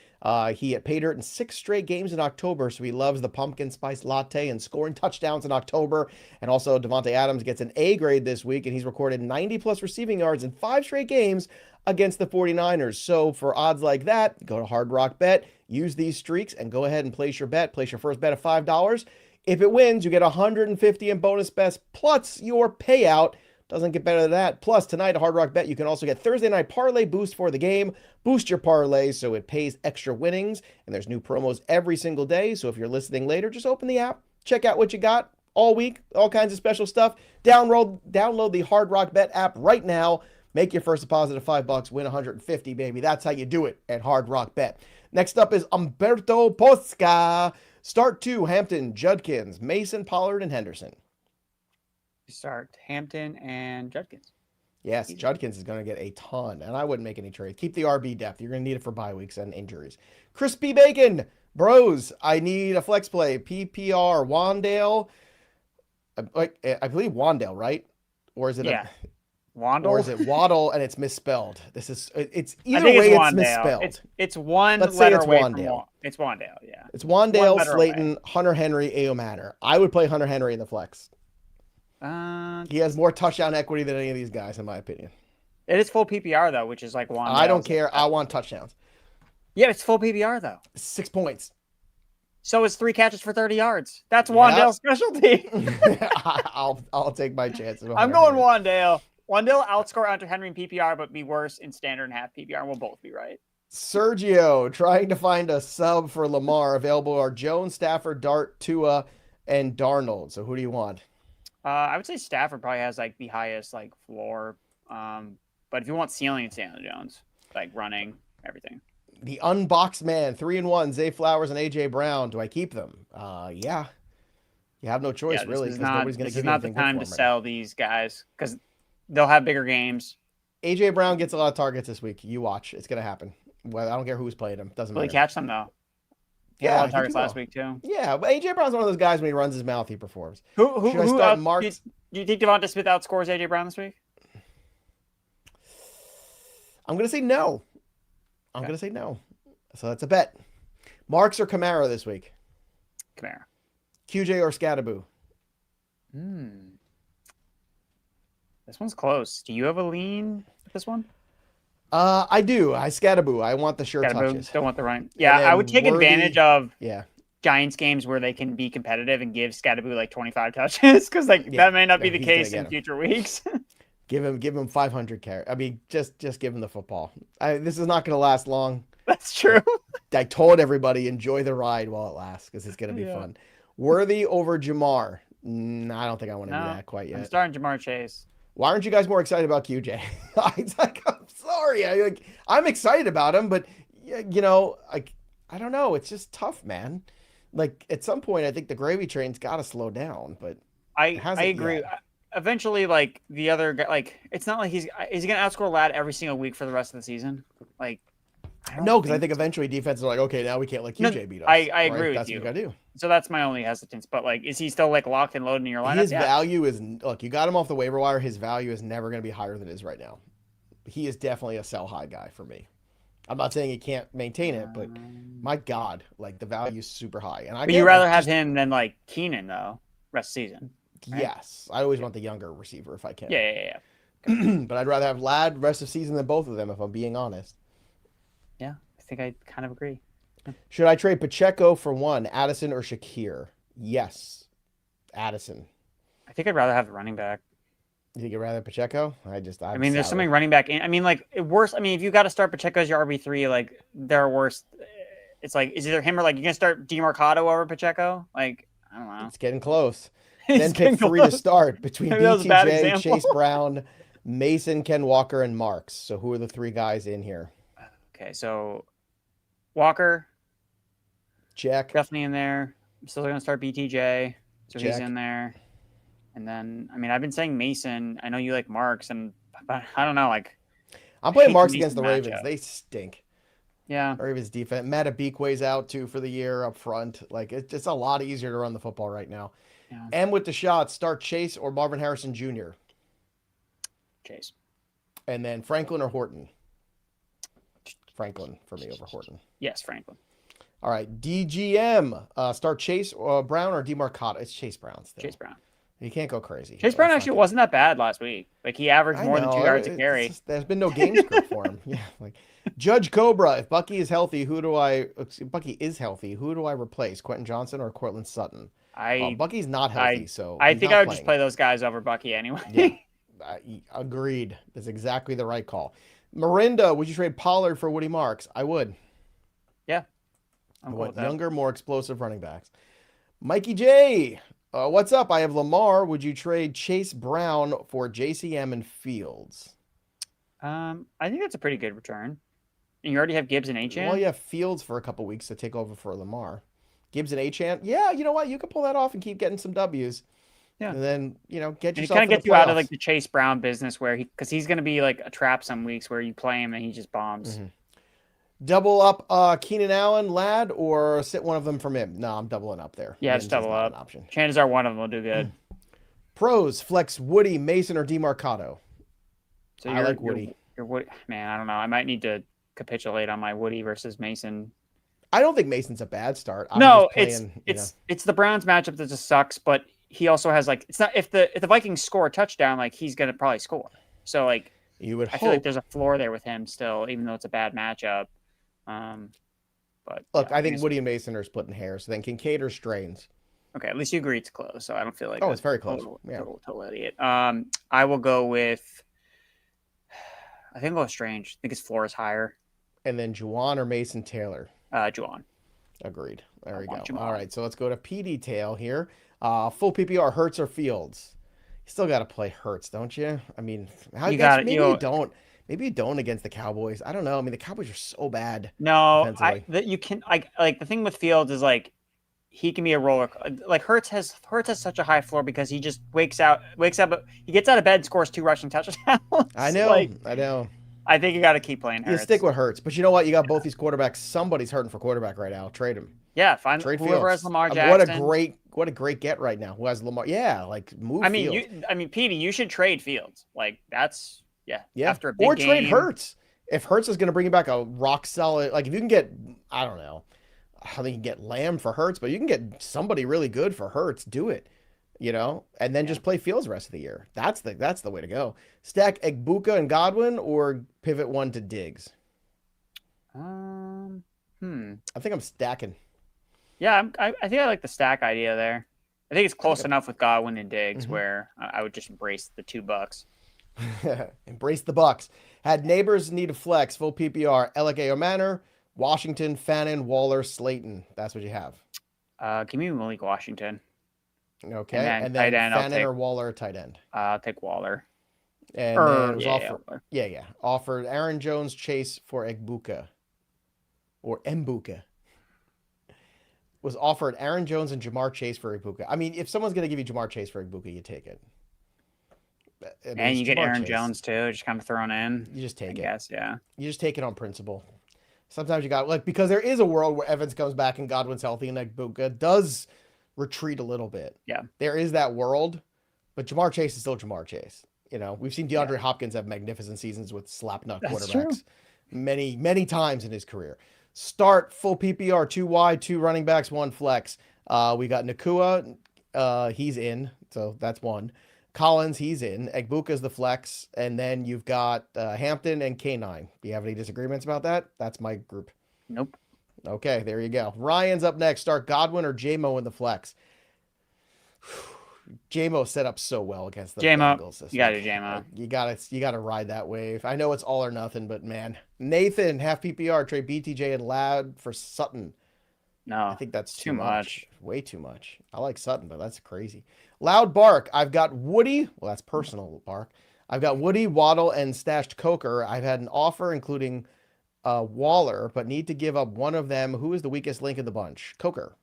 He had pay dirt in 6 straight games in October, so he loves the pumpkin spice latte and scoring touchdowns in October. And also, Devontae Adams gets an A grade this week, and he's recorded 90-plus receiving yards in 5 straight games against the 49ers. So for odds like that, go to Hard Rock Bet, use these streaks, and go ahead and place your bet. Place your first bet of $5. If it wins, you get $150 in bonus bets plus your payout. Doesn't get better than that. Plus, tonight at Hard Rock Bet, you can also get Thursday night parlay boost for the game. Boost your parlay so it pays extra winnings. And there's new promos every single day. So if you're listening later, just open the app. Check out what you got all week. All kinds of special stuff. Download the Hard Rock Bet app right now. Make your first deposit of $5. Win $150, baby. That's how you do it at Hard Rock Bet. Next up is Umberto Posca. Start 2, Hampton, Judkins, Mason, Pollard, and Henderson. Start Hampton and Judkins. Yes, Judkins is going to get a ton, and I wouldn't make any trade. Keep the RB depth. You're going to need it for bye weeks and injuries. Crispy Bacon. Bros, I need a flex play. PPR, Wandale. I believe Wandale, right? Or is it Waddle? Or is it Waddle and it's misspelled? It's either way it's misspelled. It's one Let's letter say it's away Wandale. It's Wandale, yeah. It's Wandale, Slayton, Hunter Henry, Ayomanor. I would play Hunter Henry in the flex. He has more touchdown equity than any of these guys, in my opinion. It is full PPR, though, which is like Wandale. I don't care. I want touchdowns. Yeah, it's full PPR, though. 6 points. So it's 3 catches for 30 yards. That's Wandale's specialty. I'll take my chances. I'm going Wandale. Wandale outscore Hunter Henry in PPR, but be worse in standard and half PPR, and we'll both be right. Sergio, trying to find a sub for Lamar. Available are Jones, Stafford, Dart, Tua, and Darnold. So who do you want? I would say Stafford probably has like the highest like floor. But if you want ceiling, it's Daniel Jones, like running everything. The unboxed man, 3-1, Zay Flowers and AJ Brown. Do I keep them? Yeah. You have no choice, really, because nobody's going to give you anything. This is not the time to sell these guys because they'll have bigger games. AJ Brown gets a lot of targets this week. You watch. It's going to happen. Well, I don't care who's playing him. Doesn't matter. Will he catch them, though? He had a lot of targets last week, too. Yeah, but AJ Brown's one of those guys when he runs his mouth, he performs. Do you think Devonta Smith outscores AJ Brown this week? I'm going to say no. I'm going to say no. So that's a bet. Marks or Kamara this week? Kamara. QJ or Skattebo? This one's close. Do you have a lean with this one? I do. Skattebo. I want the sure touches. Don't want the right. Yeah, I would take advantage of Giants games where they can be competitive and give Skattebo like 25 touches because that may not be the case in future weeks. Give him 500 carries. I mean, just give him the football. This is not going to last long. That's true. I told everybody enjoy the ride while it lasts because it's going to be fun. Worthy over Jamar. I don't think I want to do that quite yet. I'm starting Jamar Chase. Why aren't you guys more excited about QJ? I'm sorry. I'm excited about him, but I don't know. It's just tough, man. Like at some point, I think the gravy train's got to slow down. But I agree. Yet. Eventually, like the other guy, like it's not like is he gonna outscore Lad every single week for the rest of the season? Like No, because I think eventually defenses are like, okay, now we can't let QJ beat us. I agree with that's you. What you gotta do. So that's my only hesitance. But like, is he still like locked and loaded in your lineup? His value is look. You got him off the waiver wire. His value is never going to be higher than it is right now. He is definitely a sell high guy for me. I'm not saying he can't maintain it, but my God, like the value is super high. And but you rather have him than like Keenan though, rest of the season. Right? Yes, I always want the younger receiver if I can. Yeah. But I'd rather have Ladd rest of season than both of them if I'm being honest. Yeah, I think I kind of agree. Should I trade Pacheco for one, Addison or Shakir? Yes, Addison. I think I'd rather have the running back. You think you'd rather Pacheco? I mean, there's something running back in. I mean, like worse. I mean, if you got to start Pacheco as your RB3, like there are worse. It's like is either him or like you're gonna start DeMarcado over Pacheco. Like I don't know. It's getting close. Then pick three to start between BTJ, Chase Brown, Mason, Ken Walker, and Marks. So who are the three guys in here? Okay, so Walker, check, definitely in there. I'm still gonna start BTJ, so check. He's in there. And then, I mean, I've been saying Mason. I know you like Marks, but I don't know. Like, I'm playing Marks against the Ravens. They stink. Yeah, Ravens defense. Matabikwe's out too for the year up front. Like it's just a lot easier to run the football right now. Yeah. And with the shots, start Chase or Marvin Harrison Jr. Chase. And then Franklin or Horton. Franklin for me over Horton. Yes, Franklin. All right, DGM. Start Chase Brown or DeMarcado. It's Chase Brown still. Chase Brown. You can't go crazy. Chase Brown actually wasn't that bad last week. Like he averaged more than 2 yards a carry. There's been no game script for him. Yeah, like Judge Cobra. If Bucky is healthy, Bucky is healthy. Who do I replace? Quentin Johnson or Cortland Sutton? Bucky's not healthy, so I think I would just play those guys over Bucky anyway. Yeah, agreed. That's exactly the right call. Mirinda, would you trade Pollard for Woody Marks? I would. Yeah. I want younger, more explosive running backs. Mikey J. What's up? I have Lamar. Would you trade Chase Brown for JCM and Fields? I think that's a pretty good return. And you already have Gibbs and Achane? Well, you have Fields for a couple weeks to take over for Lamar. Gibbs and Achane? Yeah, you know what? You can pull that off and keep getting some W's. Yeah. And then, get yourself. It kind of gets you out of like the Chase Brown business where because he's going to be like a trap some weeks where you play him and he just bombs. Mm-hmm. Double up Keenan Allen, Ladd, or sit one of them from him? No, I'm doubling up there. Yeah, just double up. Option. Chances are one of them will do good. Pros, flex Woody, Mason, or DeMarcado. So I like Woody. You're Woody. Man, I don't know. I might need to capitulate on my Woody versus Mason. I don't think Mason's a bad start. It's the Browns matchup that just sucks, but he also has like it's not if the Vikings score a touchdown, like he's gonna probably score. So like I feel like there's a floor there with him still, even though it's a bad matchup. But look, I think Woody and Mason are splitting hairs. So then Kincaid or Strains. Okay, at least you agree it's close, so I don't feel like it's very close. Total idiot. I will go with. I think I'll go Strange. I think his floor is higher. And then Juwan or Mason Taylor. Juwan. Agreed. There we go. Juwan. All right, so let's go to PD Tail here. Full PPR, Hurts or Fields. You still got to play Hurts, don't you? I mean, maybe you don't. Maybe you don't against the Cowboys. I don't know. I mean, the Cowboys are so bad. No, the thing with Fields is like he can be a roller. Like Hurts has such a high floor because he just wakes up, he gets out of bed, and scores 2 rushing touchdowns. I know. I know. I think you got to keep playing Hurts. You stick with Hurts, but you know what? You got both these quarterbacks. Somebody's hurting for quarterback right now. Trade him. Yeah, find trade whoever Fields. Has Lamar Jackson. What a great get right now. Who has Lamar? Yeah, like move. Fields. Petey, you should trade Fields. Like that's yeah. After a big game. Trade Hurts. If Hurts is going to bring you back a rock solid, like if you can get, I don't know, I think you can get Lamb for Hurts, but you can get somebody really good for Hurts. Do it, and then just play Fields the rest of the year. That's the way to go. Stack Egbuka and Godwin or pivot one to Diggs. I think I'm stacking. Yeah, I think I like the stack idea there. I think it's close enough with Godwin and Diggs where I would just embrace the $2. Embrace the Bucks. Had neighbors need a flex, full PPR, Elic Ayomanor, Washington, Fannin, Waller, Slayton. That's what you have. Give me Malik Washington. Okay. And then Fannin or Waller, tight end. I'll take Waller. And then it was offered Aaron Jones, Chase for Egbuka. Or Mbuka. Was offered Aaron Jones and Jamar Chase for Egbuka. I mean, if someone's going to give you Jamar Chase for Egbuka, you take it. And you get Aaron Jones too, just kind of thrown in. You just take it. Yes, yeah. You just take it on principle. Sometimes you got because there is a world where Evans comes back and Godwin's healthy and Egbuka does retreat a little bit. Yeah. There is that world, but Jamar Chase is still Jamar Chase. We've seen DeAndre Hopkins have magnificent seasons with slapnut quarterbacks many, many times in his career. Start full PPR, 2 wide, 2 running backs, 1 flex. We got Nakua. He's in. So that's 1. Collins, he's in. Egbuka's the flex. And then you've got Hampton and K9. Do you have any disagreements about that? That's my group. Nope. Okay, there you go. Ryan's up next. Start Godwin or J-Mo in the flex. J-Mo set up so well against the Bengals. You got to J-Mo. You got to ride that wave. I know it's all or nothing, but man, Nathan half PPR trade BTJ and Loud for Sutton. No, I think that's too much. Way too much. I like Sutton, but that's crazy. Loud Bark. I've got Woody. Well, that's personal Bark. I've got Woody, Waddle, and stashed Coker. I've had an offer including Waller, but need to give up one of them. Who is the weakest link in the bunch? Coker.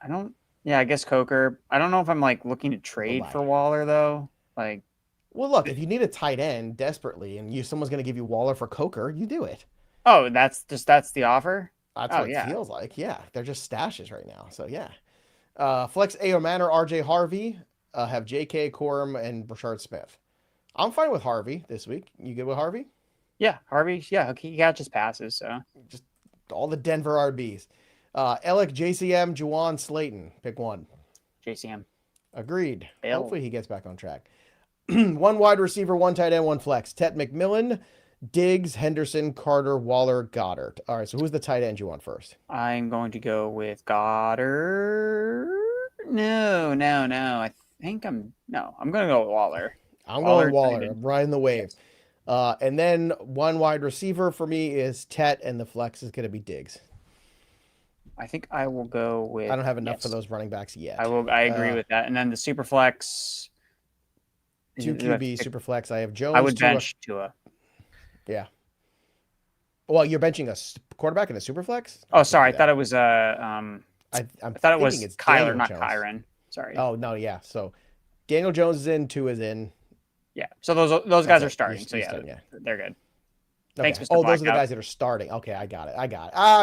I guess Coker. I don't know if I'm looking to trade for Waller though. Well, look, if you need a tight end desperately and someone's going to give you Waller for Coker, you do it. Oh, that's the offer? That's what it feels like. Yeah, they're just stashes right now. So, yeah. Flex Ayomanor, RJ Harvey, have JK, Corum, and Brashard Smith. I'm fine with Harvey this week. You good with Harvey? Yeah, Harvey. Yeah, he catches passes. So just all the Denver RBs. Elic, JCM, Juwan, Slayton. Pick one. JCM. Agreed. Hopefully he gets back on track. 1 wide receiver, 1 tight end, 1 flex. Tet McMillan, Diggs, Henderson, Carter, Waller, Goddard. All right, so who's the tight end you want first? I'm going to go with Goddard. No. I'm going to go with Waller. I'm going Waller. I'm riding the wave. And then 1 wide receiver for me is Tet, and the flex is going to be Diggs. I think I will go with... I don't have enough for those running backs yet. I agree with that. And then the super flex... 2 QB super flex. I have Jones. I would bench Tua. Yeah. Well, you're benching a quarterback in a super flex? Oh, sorry. I thought it was I thought it was Kyler, not Jones. Kyron. Sorry. Oh, no, yeah. So Daniel Jones is in, Tua is in. Yeah. So those guys are starting. So yeah, they're good. Okay. Thanks, Mr. Oh, Blackout. those are the guys that are starting. Okay, I got it.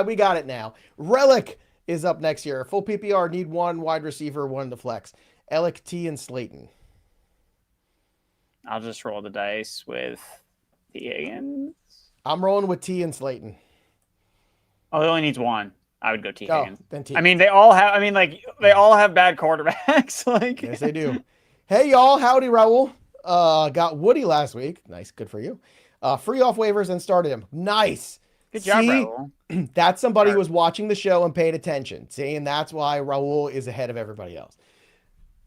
We got it now. Relic is up next year. Full PPR, need 1 wide receiver, 1 to flex. Elic, T, and Slayton. I'll just roll the dice with the Higgins. I'm rolling with T and Slayton. Oh, it only needs 1. I would go T Higgins. Then T. I mean, they all have bad quarterbacks. Yes, they do. Hey, y'all. Howdy, Raul. Got Woody last week. Nice. Good for you. Free off waivers and started him. Nice. Good job, Raul. That's somebody who was watching the show and paid attention. See, and that's why Raul is ahead of everybody else.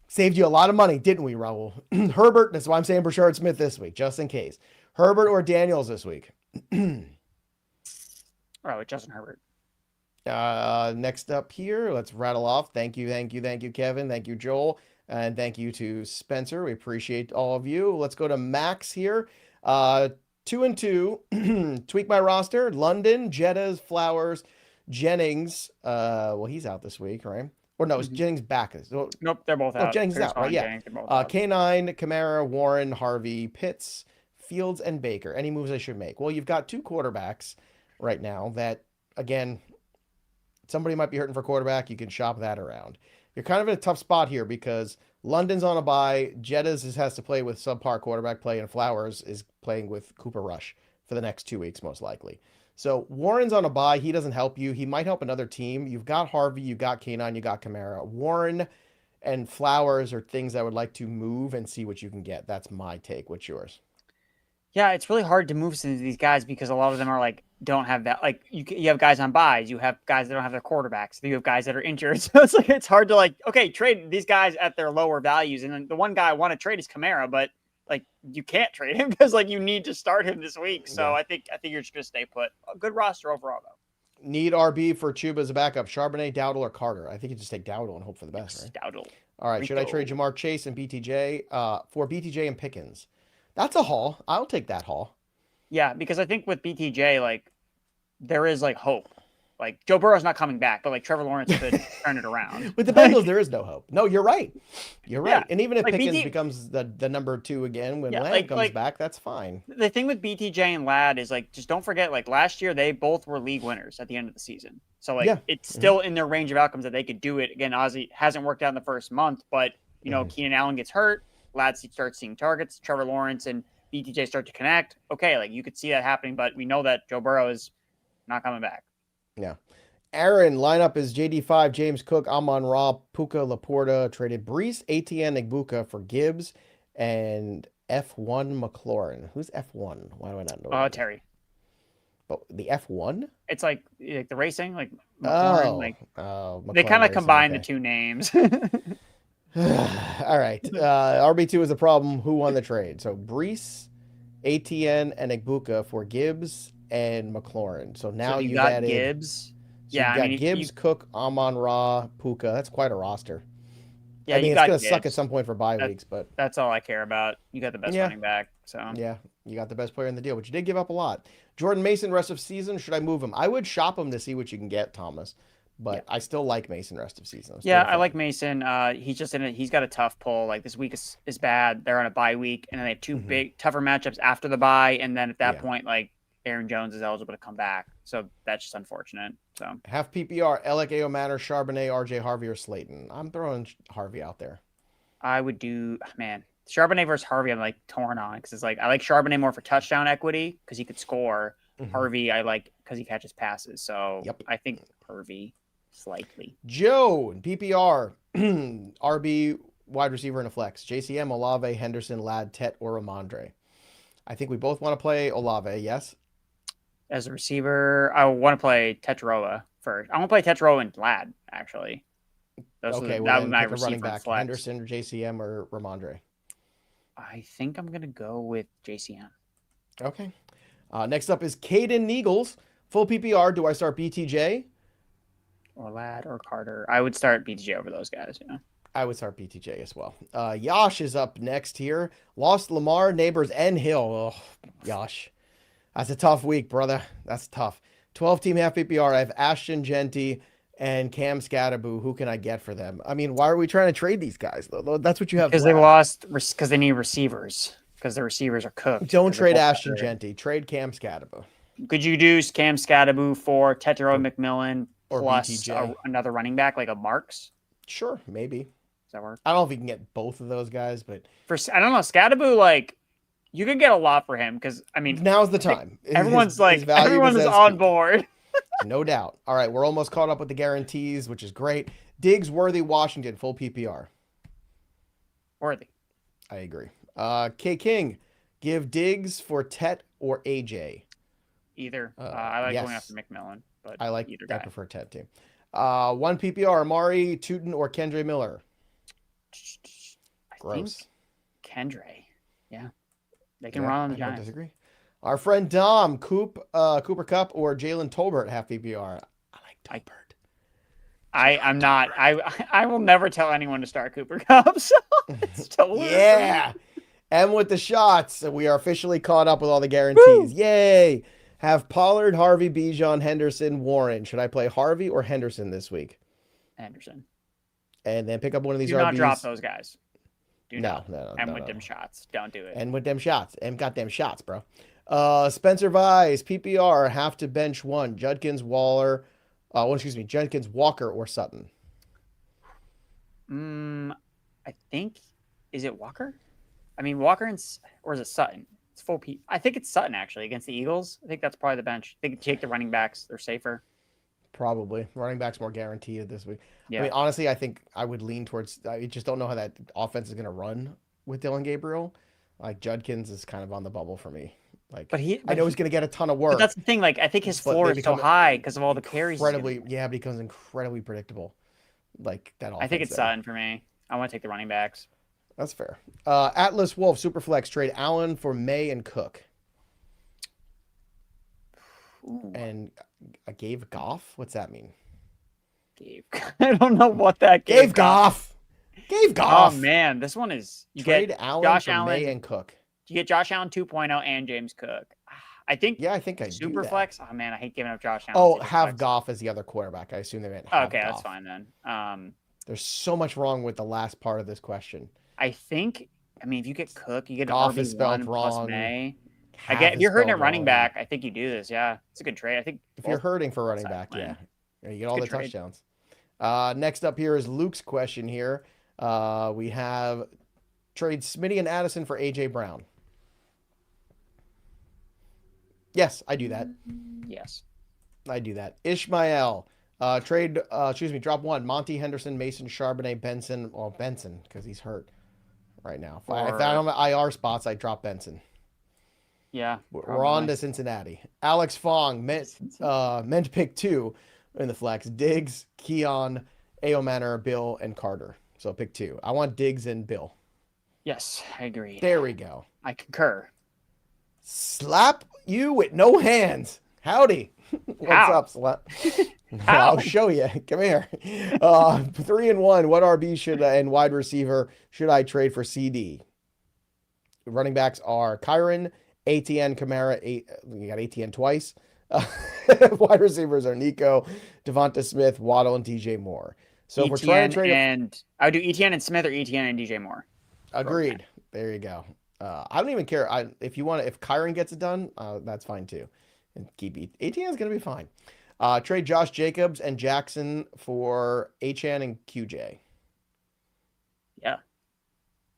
Saved you a lot of money, didn't we, Raul? Herbert, that's why I'm saying Brashard Smith this week, just in case. Herbert or Daniels this week? Justin Herbert. Next up here, let's rattle off. Thank you, Kevin. Thank you, Joel. And thank you to Spencer. We appreciate all of you. Let's go to Max here. 2 and 2. Tweak my roster. London, Jettas, Flowers, Jennings. Well, he's out this week, right? Or no, is Jennings back? Nope, they're both out. Oh, Jennings is out, right? Yeah. K9, Kamara, Warren, Harvey, Pitts, Fields, and Baker. Any moves I should make? Well, you've got 2 quarterbacks right now that, again, somebody might be hurting for quarterback. You can shop that around. You're kind of in a tough spot here because London's on a bye. Jettas has to play with subpar quarterback play, and Flowers is playing with Cooper Rush for the next 2 weeks, most likely. So Warren's on a bye. He doesn't help you. He might help another team. You've got Harvey, you got K9, you got Kamara. Warren and Flowers are things I would like to move and see what you can get. That's my take. What's yours? Yeah, it's really hard to move some of these guys because a lot of them are don't have that. You have guys on buys. You have guys that don't have their quarterbacks. You have guys that are injured. So it's hard to trade these guys at their lower values. And then the one guy I want to trade is Kamara, but you can't trade him because you need to start him this week. So yeah. I think you're just gonna stay put. A good roster overall though. Need RB for Chuba as a backup. Charbonnet, Dowdle, or Carter. I think you just take Dowdle and hope for the best, right? Dowdle. All right. Should I trade Jamar Chase and BTJ for BTJ and Pickens? That's a haul. I'll take that haul. Yeah, because I think with BTJ, there is hope. Like Joe Burrow's not coming back, but like Trevor Lawrence could turn it around. With the Bengals, there is no hope. No, you're right. You're right. Yeah. And even if Like, Pickens becomes the number 2 again when Lamb comes back, that's fine. The thing with BTJ and Ladd is like, just don't forget, like last year they both were league winners at the end of the season. So like it's still in their range of outcomes that they could do it. Again, Ozzy hasn't worked out in the first month, but you know, Keenan Allen gets hurt, Ladd starts seeing targets, Trevor Lawrence and BTJ start to connect. Okay, like you could see that happening, but we know that Joe Burrow is not coming back. Yeah. Aaron, lineup is JD5, James Cook, Amon-Ra, Puka, Laporta, traded Breece, ATN, Igbuka for Gibbs, and F1 McLaurin. Who's F1? Why do I not know? Terry. Oh, the F1? It's like the racing, like McLaurin, they kind of combine the two names. All right. RB2 is a problem. Who won the trade? So Breece, ATN, and Igbuka for Gibbs and McLaurin. So now you've got added Gibbs. So you got Gibbs, Cook, Amon-Ra, Puka. That's quite a roster. Yeah, I mean, it's going to suck at some point for bye weeks, but that's all I care about. You got the best running back, so yeah, you got the best player in the deal, but you did give up a lot. Jordan Mason, rest of season. Should I move him? I would shop him to see what you can get, Thomas. But I still like Mason rest of season. I like Mason. He's just he's got a tough pull. Like this week is bad. They're on a bye week, and then they have two big tougher matchups after the bye, and then at that point, like Aaron Jones is eligible to come back. So that's just unfortunate. So half PPR, Elic, Ayomanor, Charbonnet, RJ Harvey, or Slayton. I'm throwing Harvey out there. I would do, Charbonnet versus Harvey. I'm like torn on because it's like I like Charbonnet more for touchdown equity because he could score. Harvey I like because he catches passes. So I think Harvey slightly. Joe PPR, RB wide receiver in a flex. JCM, Olave, Henderson, Ladd, Tet, or Ramondre. I think we both want to play Olave. Yes. As a receiver, I want to play Tetroa first. I want to play Tetroa and Ladd, actually. That would be my running back. Flex. Henderson or JCM or Ramondre. I think I'm going to go with JCM. Okay. Next up is Caden Neagles. Full PPR. Do I start BTJ? Or Ladd or Carter. I would start BTJ over those guys, yeah. I would start BTJ as well. Yash is up next here. Lost Lamar, Neighbors, and Hill. Oh, Yash. That's a tough week, brother. That's tough. 12-team half PPR. I have Ashton Genty and Cam Skattebo. Who can I get for them? I mean, why are we trying to trade these guys? That's what you have. Because they lost, because they need receivers. Because the receivers are cooked. Don't trade Ashton Genty. Trade Cam Skattebo. Could you do Cam Skattebo for Tetero McMillan or plus another running back like a Marks? Sure, maybe. Does that work? I don't know if we can get both of those guys, but I don't know. Skattebo, like, you could get a lot for him because I mean now's the time. Everyone's on board. No doubt. All right, we're almost caught up with the guarantees, which is great. Diggs, Worthy, Washington, full PPR. Worthy. I agree. K King, give Diggs for Tet or AJ. Either. I like going after McMillan, but I like either guy. I prefer Tet too. 1 PPR, Amari, Tootin, or Kendre Miller. Gross. Kendre. Yeah. They can run on the Giants. I don't disagree. Our friend Dom, Cooper Kupp or Jalen Tolbert, half PPR. I like Tolbert. I'm not. I will never tell anyone to start Cooper Kupp. So it's totally And with the shots, we are officially caught up with all the guarantees. Woo! Yay! Have Pollard, Harvey, Bijan, Henderson, Warren. Should I play Harvey or Henderson this week? Henderson. And then pick up one of these RBs. Do not drop those guys. No. And with them shots. Don't do it. And with them shots. And got them shots, bro. Spencer Vise, PPR, have to bench one. Judkins, Waller. Judkins, Walker, or Sutton. I think, is it Walker? I mean, Walker or is it Sutton? It's full P. I think it's Sutton, actually, against the Eagles. I think that's probably the bench. They can take the running backs. They're safer. Probably. Running backs more guaranteed this week. Yeah. I mean, honestly, I think I would lean towards... I just don't know how that offense is going to run with Dylan Gabriel. Like, Judkins is kind of on the bubble for me. Like, I know he's going to get a ton of work. But that's the thing. Like, I think his floor is so high because of all the carries. But he becomes incredibly predictable. Like, that offense. I think it's Sutton for me. I want to take the running backs. That's fair. Atlas Wolf, Superflex, trade Allen for Maye and Cook. Ooh. And gave Goff? What's that mean? I don't know what that gave Goff. Gave Goff. Oh, man. This one is... Trade Allen Josh for Allen, Maye and Cook. You get Josh Allen 2.0 and James Cook. I think. Yeah, I think I do Super that. flex. Oh man, I hate giving up Josh Allen. Oh, have Goff as the other quarterback. I assume they meant have okay, Goff. that's fine then. There's so much wrong with the last part of this question. I think. I mean, if you get Cook, you get Goff an is spelled RB1 plus wrong. Maye. Have If you're hurting at running wrong. back, I think you do this. Yeah, it's a good trade. I think if you're hurting for running back, yeah, you get all the trade. touchdowns. Next up here is Luke's question here. We have trade Smitty and Addison for AJ Brown. Yes, I do that. Yes, I do that. Ishmael, drop one. Monty, Henderson, Mason, Charbonnet, Benson. Well, Benson, because he's hurt right now. If I found him at IR spots, I'd drop Benson. Yeah. We're on to Cincinnati. Alex Fong meant to pick 2 in the flex. Diggs, Keon, Ayomanor, Bill, and Carter. So pick 2. I want Diggs and Bill. Yes, I agree. There we go. I concur. Slap you with no hands. Howdy. What's up, Slap? I'll show you. Come here. 3-1. What RB and wide receiver should I trade for CD? Running backs are Kyron, ATN, Kamara. You got ATN twice. Wide receivers are Nico, Devonta Smith, Waddle, and DJ Moore. So if we're trying to trade, I would do ETN and Smith or ETN and DJ Moore. Agreed. Okay. There you go. I don't even care. If Kyron gets it done, that's fine too. And keep ATN is going to be fine. Trade Josh Jacobs and Jackson for Achan and QJ. Yeah.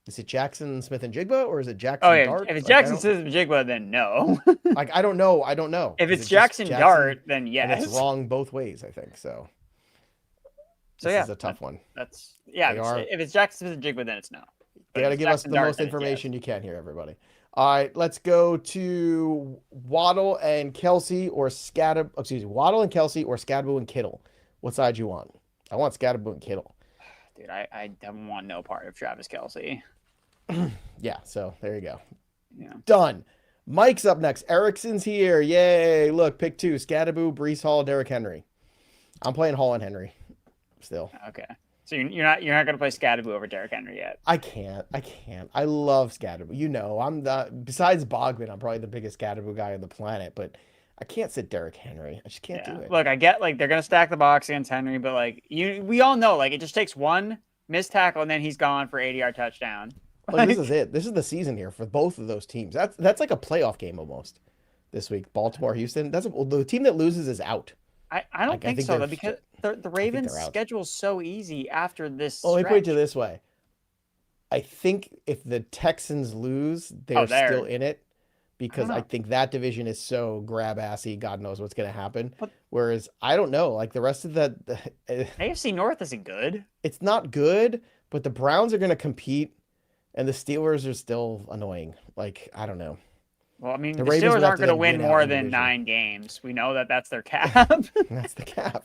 Is it Jackson, Smith, and Jigba, or is it Jackson Dart? If it's Jackson, Smith, and Jigba, then no. I don't know. If it's Jackson Dart, then yes. And it's wrong both ways, I think. So this is a tough one. If it's Jackson Smith and Jigba, then it's no. But you got to give us the most information you can here, everybody. All right, let's go to Waddle and Kelsey or Skattebo. Waddle and Kelsey or Skattebo and Kittle. What side you want? I want Skattebo and Kittle. Dude, I want no part of Travis Kelsey. Yeah, so there you go. Yeah. Done. Mike's up next. Erickson's here. Yay. Look, pick 2. Skattebo, Breece Hall, Derrick Henry. I'm playing Hall and Henry still. Okay. So you're not going to play Skattebo over Derrick Henry yet? I can't. I love Skattebo. You know, besides Bogman, I'm probably the biggest Skattebo guy on the planet, but I can't sit Derrick Henry. I just can't do it. Look, I get they're going to stack the box against Henry, but we all know it just takes one missed tackle and then he's gone for 80-yard touchdown. This is it. This is the season here for both of those teams. That's like a playoff game almost this week. Baltimore, Houston. The team that loses is out. I don't think so, though, because the Ravens' schedule is so easy after this. Well, let me put it this way. I think if the Texans lose, they're still in it because I think that division is so grab-assy. God knows what's going to happen. Whereas I don't know. The rest of the AFC North isn't good. It's not good, but the Browns are going to compete, and the Steelers are still annoying. I don't know. Well, I mean, the Steelers aren't going to win more than 9 games. We know that's their cap. That's the cap.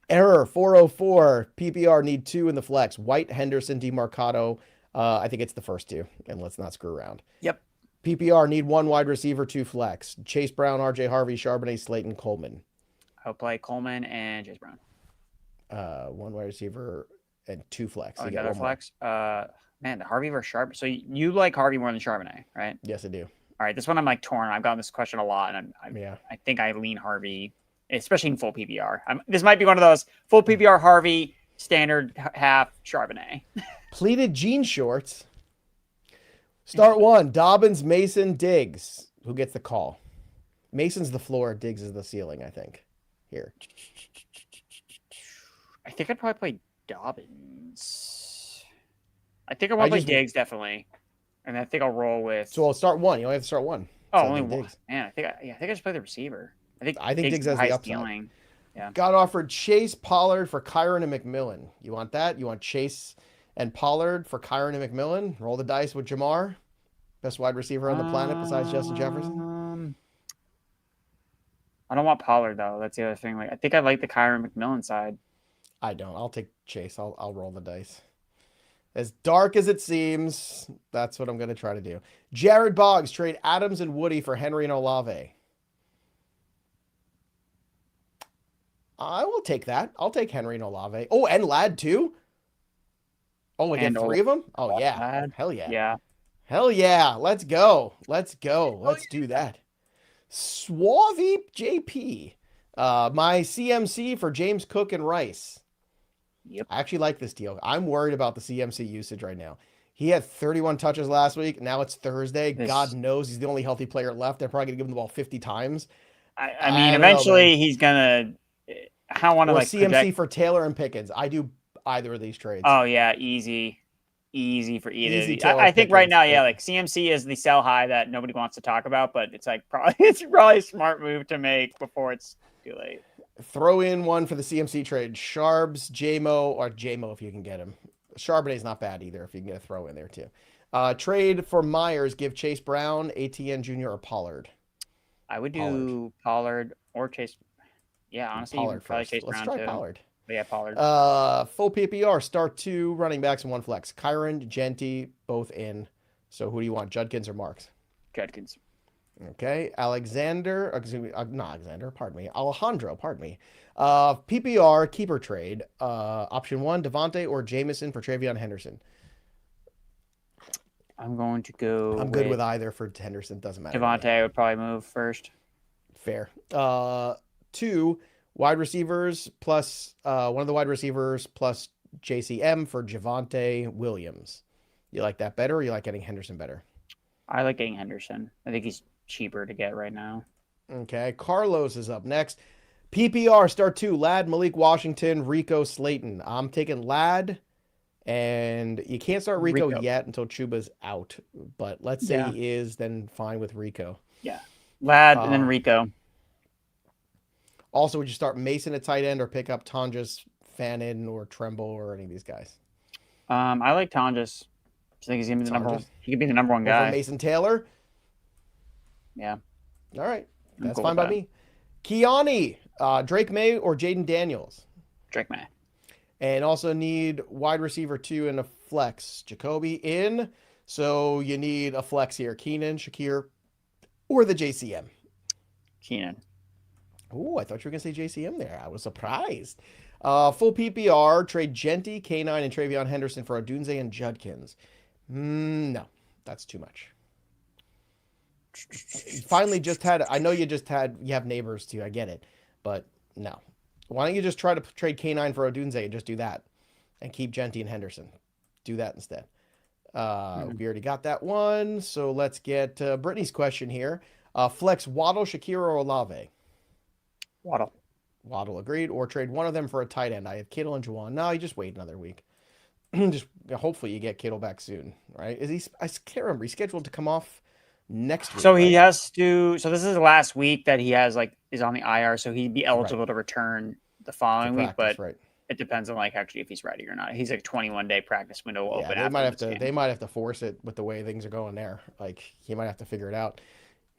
Error 404. PPR need 2 in the flex. White, Henderson, DeMarcado. I think it's the first 2, and let's not screw around. Yep. PPR need 1 wide receiver, 2 flex. Chase Brown, RJ Harvey, Charbonnet, Slayton, Coleman. I'll play Coleman and Chase Brown. 1 wide receiver and 2 flex. Oh, another flex. Man, Harvey versus Charbonnet. So you like Harvey more than Charbonnet, right? Yes, I do. All right, this one I'm torn. I've gotten this question a lot, and I think I lean Harvey, especially in full PPR. This might be one of those full PPR Harvey, standard half Charbonnet. Pleated jean shorts. Start 1. Dobbins, Mason, Diggs. Who gets the call? Mason's the floor. Diggs is the ceiling, I think. Here. I think I'd probably play Dobbins. I think I want to play Diggs, definitely. And I think I'll roll with. So I'll start 1. You only have to start 1. Oh, only 1. Man, I think I just play the receiver. I think Diggs has the upside. Ceiling. Yeah. Got offered Chase, Pollard for Kyron and McMillan. You want that? You want Chase and Pollard for Kyron and McMillan? Roll the dice with Jamar, best wide receiver on the planet besides Justin Jefferson. I don't want Pollard though. That's the other thing. I think I like the Kyron McMillan side. I don't. I'll take Chase. I'll roll the dice. As dark as it seems, that's what I'm going to try to do. Jared Boggs, trade Adams and Woody for Henry and Olave. I will take that. I'll take Henry and Olave. Oh, and Ladd too? Oh, we get 3 of them? Oh, yeah. Ladd. Hell yeah. Yeah. Hell yeah. Let's go. Let's do that. Suave JP. My CMC for James Cook and Rice. Yep. I actually like this deal. I'm worried about the CMC usage right now. He had 31 touches last week. Now it's Thursday. God knows he's the only healthy player left. They're probably going to give him the ball 50 times. I mean, eventually he's going to... I don't want to like CMC project... for Taylor and Pickens. I do either of these trades. Oh, yeah. Easy for either. I think right now, yeah, like CMC is the sell high that nobody wants to talk about, but it's like it's probably a smart move to make before it's too late. Throw in one for the CMC trade. Sharbs, JMO, or JMO if you can get him. Charbonnet's not bad either if you can get a throw in there too. Trade for Myers, give Chase Brown, ATN Jr., or Pollard. I would do Pollard or Chase. Yeah, honestly, Pollard probably first. Chase Let's Brown try too. Pollard. But yeah, Pollard. Full PPR, start 2 running backs and 1 flex. Kyron, Genty, both in. So who do you want, Judkins or Marks? Judkins. Okay, Alejandro, pardon me. PPR, keeper trade. Option 1, Devontae or Jameson for TreVeyon Henderson. I'm going to go. I'm good with either for Henderson. Doesn't matter. Devontae would probably move first. Fair. 2 wide receivers plus one of the wide receivers plus JCM for Javonte Williams. You like that better or you like getting Henderson better? I like getting Henderson. I think he's cheaper to get right now. Okay. Carlos is up next. PPR, start 2. Ladd, Malik Washington, Rico, Slayton. I'm taking Ladd, and you can't start Rico yet until Chuba's out. But let's say he is, then fine with Rico. Yeah. Ladd and then Rico. Also, would you start Mason at tight end or pick up Tonjas, Fannin, or Tremble, or any of these guys? I like Tonjas. I think he's gonna be the number one. He could be the number one guy. Over Mason Taylor. Yeah. All right. That's fine by me. Kiani, Drake Maye or Jayden Daniels? Drake Maye. And also need wide receiver 2 and a flex. Jacoby in. So you need a flex here. Keenan, Shakir, or the JCM? Keenan. Oh, I thought you were going to say JCM there. I was surprised. Full PPR, trade Genty, K9, and TreVeyon Henderson for Odunze and Judkins. No, that's too much. Finally I know you have neighbors too, I get it, but no. Why don't you just try to trade K9 for Odunze and just do that and keep Genty and Henderson? Do that instead. We already got that one, so let's get Brittany's question here. Flex Waddle, Shakira, or Olave? Waddle, agreed. Or trade one of them for a tight end. I have Kittle and Juwan. No, you just wait another week. Just hopefully you get Kittle back soon, right? I can't remember. He's scheduled to come off next week. So he has to. So this is the last week that he has is on the IR. So he'd be eligible to return the following week, but it depends on actually if he's ready or not. He's 21-day practice window open. They might have to force it with the way things are going there. He might have to figure it out.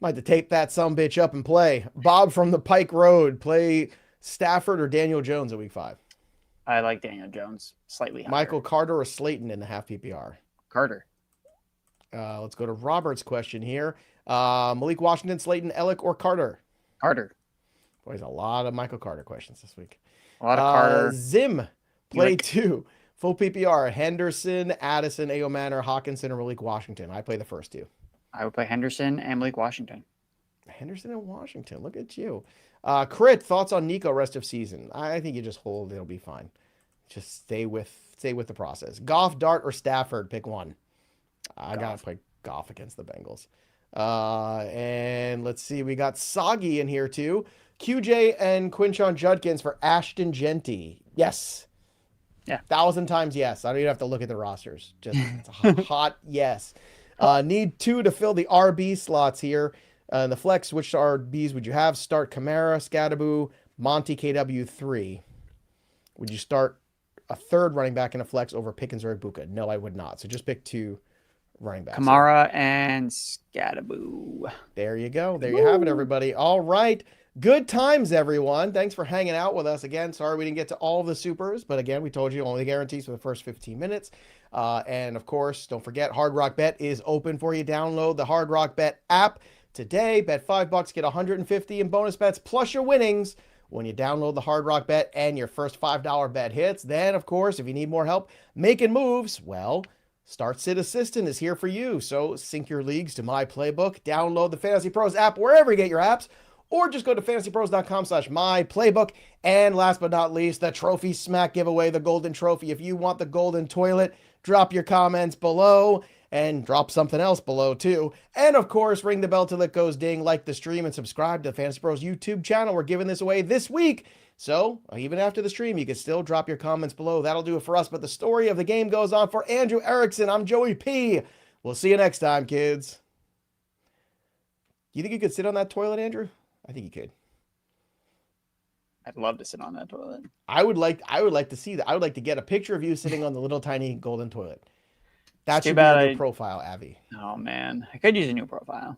Might have to tape that sumbitch up and play. Bob from the Pike Road, play Stafford or Daniel Jones at week 5. I like Daniel Jones slightly higher. Michael Carter or Slayton in the half PPR? Carter. Let's go to Robert's question here. Malik Washington, Slayton, Elic, or Carter? Carter. Boy, there's a lot of Michael Carter questions this week. A lot of Carter. Zim, play 2. Full PPR, Henderson, Addison, Ayomanor, Hawkinson, or Malik Washington. I play the first 2. I would play Henderson and Malik Washington. Henderson and Washington. Look at you. Crit, thoughts on Nico rest of season? I think you just hold. It'll be fine. Just stay with the process. Goff, Dart, or Stafford? Pick one. I got to play Goff against the Bengals. And let's see. We got Soggy in here too. QJ and Quinshon Judkins for Ashton Genty. Yes. Yeah. 1,000 times yes. I don't even have to look at the rosters. Just it's a hot yes. Need 2 to fill the RB slots here. The flex, which RBs would you have? Start Kamara, Skattebo, Monty, KW3. Would you start a third running back in a flex over Pickens or Ibuka? No, I would not. So just pick 2 running backs. Kamara and Skattebo. There you go. There you have it, everybody. All right. Good times, everyone. Thanks for hanging out with us again. Sorry we didn't get to all of the supers, but again, we told you only guarantees for the first 15 minutes. And of course, don't forget, Hard Rock Bet is open for you. Download the Hard Rock Bet app today. Bet $5, get 150 in bonus bets plus your winnings when you download the Hard Rock Bet and your first $5 bet hits. Then, of course, if you need more help making moves, well, Start Sit Assistant is here for you. So sync your leagues to my playbook, download the Fantasy Pros app wherever you get your apps, or just go to fantasypros.com/myplaybook. And last but not least, the TrophySmack giveaway, the golden trophy. If you want the golden toilet, drop your comments below and drop something else below too. And of course, ring the bell till it goes ding, like the stream, and subscribe to the Fantasy Pros YouTube channel. We're giving this away this week. So even after the stream, you can still drop your comments below. That'll do it for us. But the story of the game goes on. For Andrew Erickson, I'm Joey P. We'll see you next time, kids. You think you could sit on that toilet, Andrew? I think you could. I'd love to sit on that toilet. I would like to see that. I would like to get a picture of you sitting on the little tiny golden toilet. That should be your new profile, Avi. Oh man, I could use a new profile.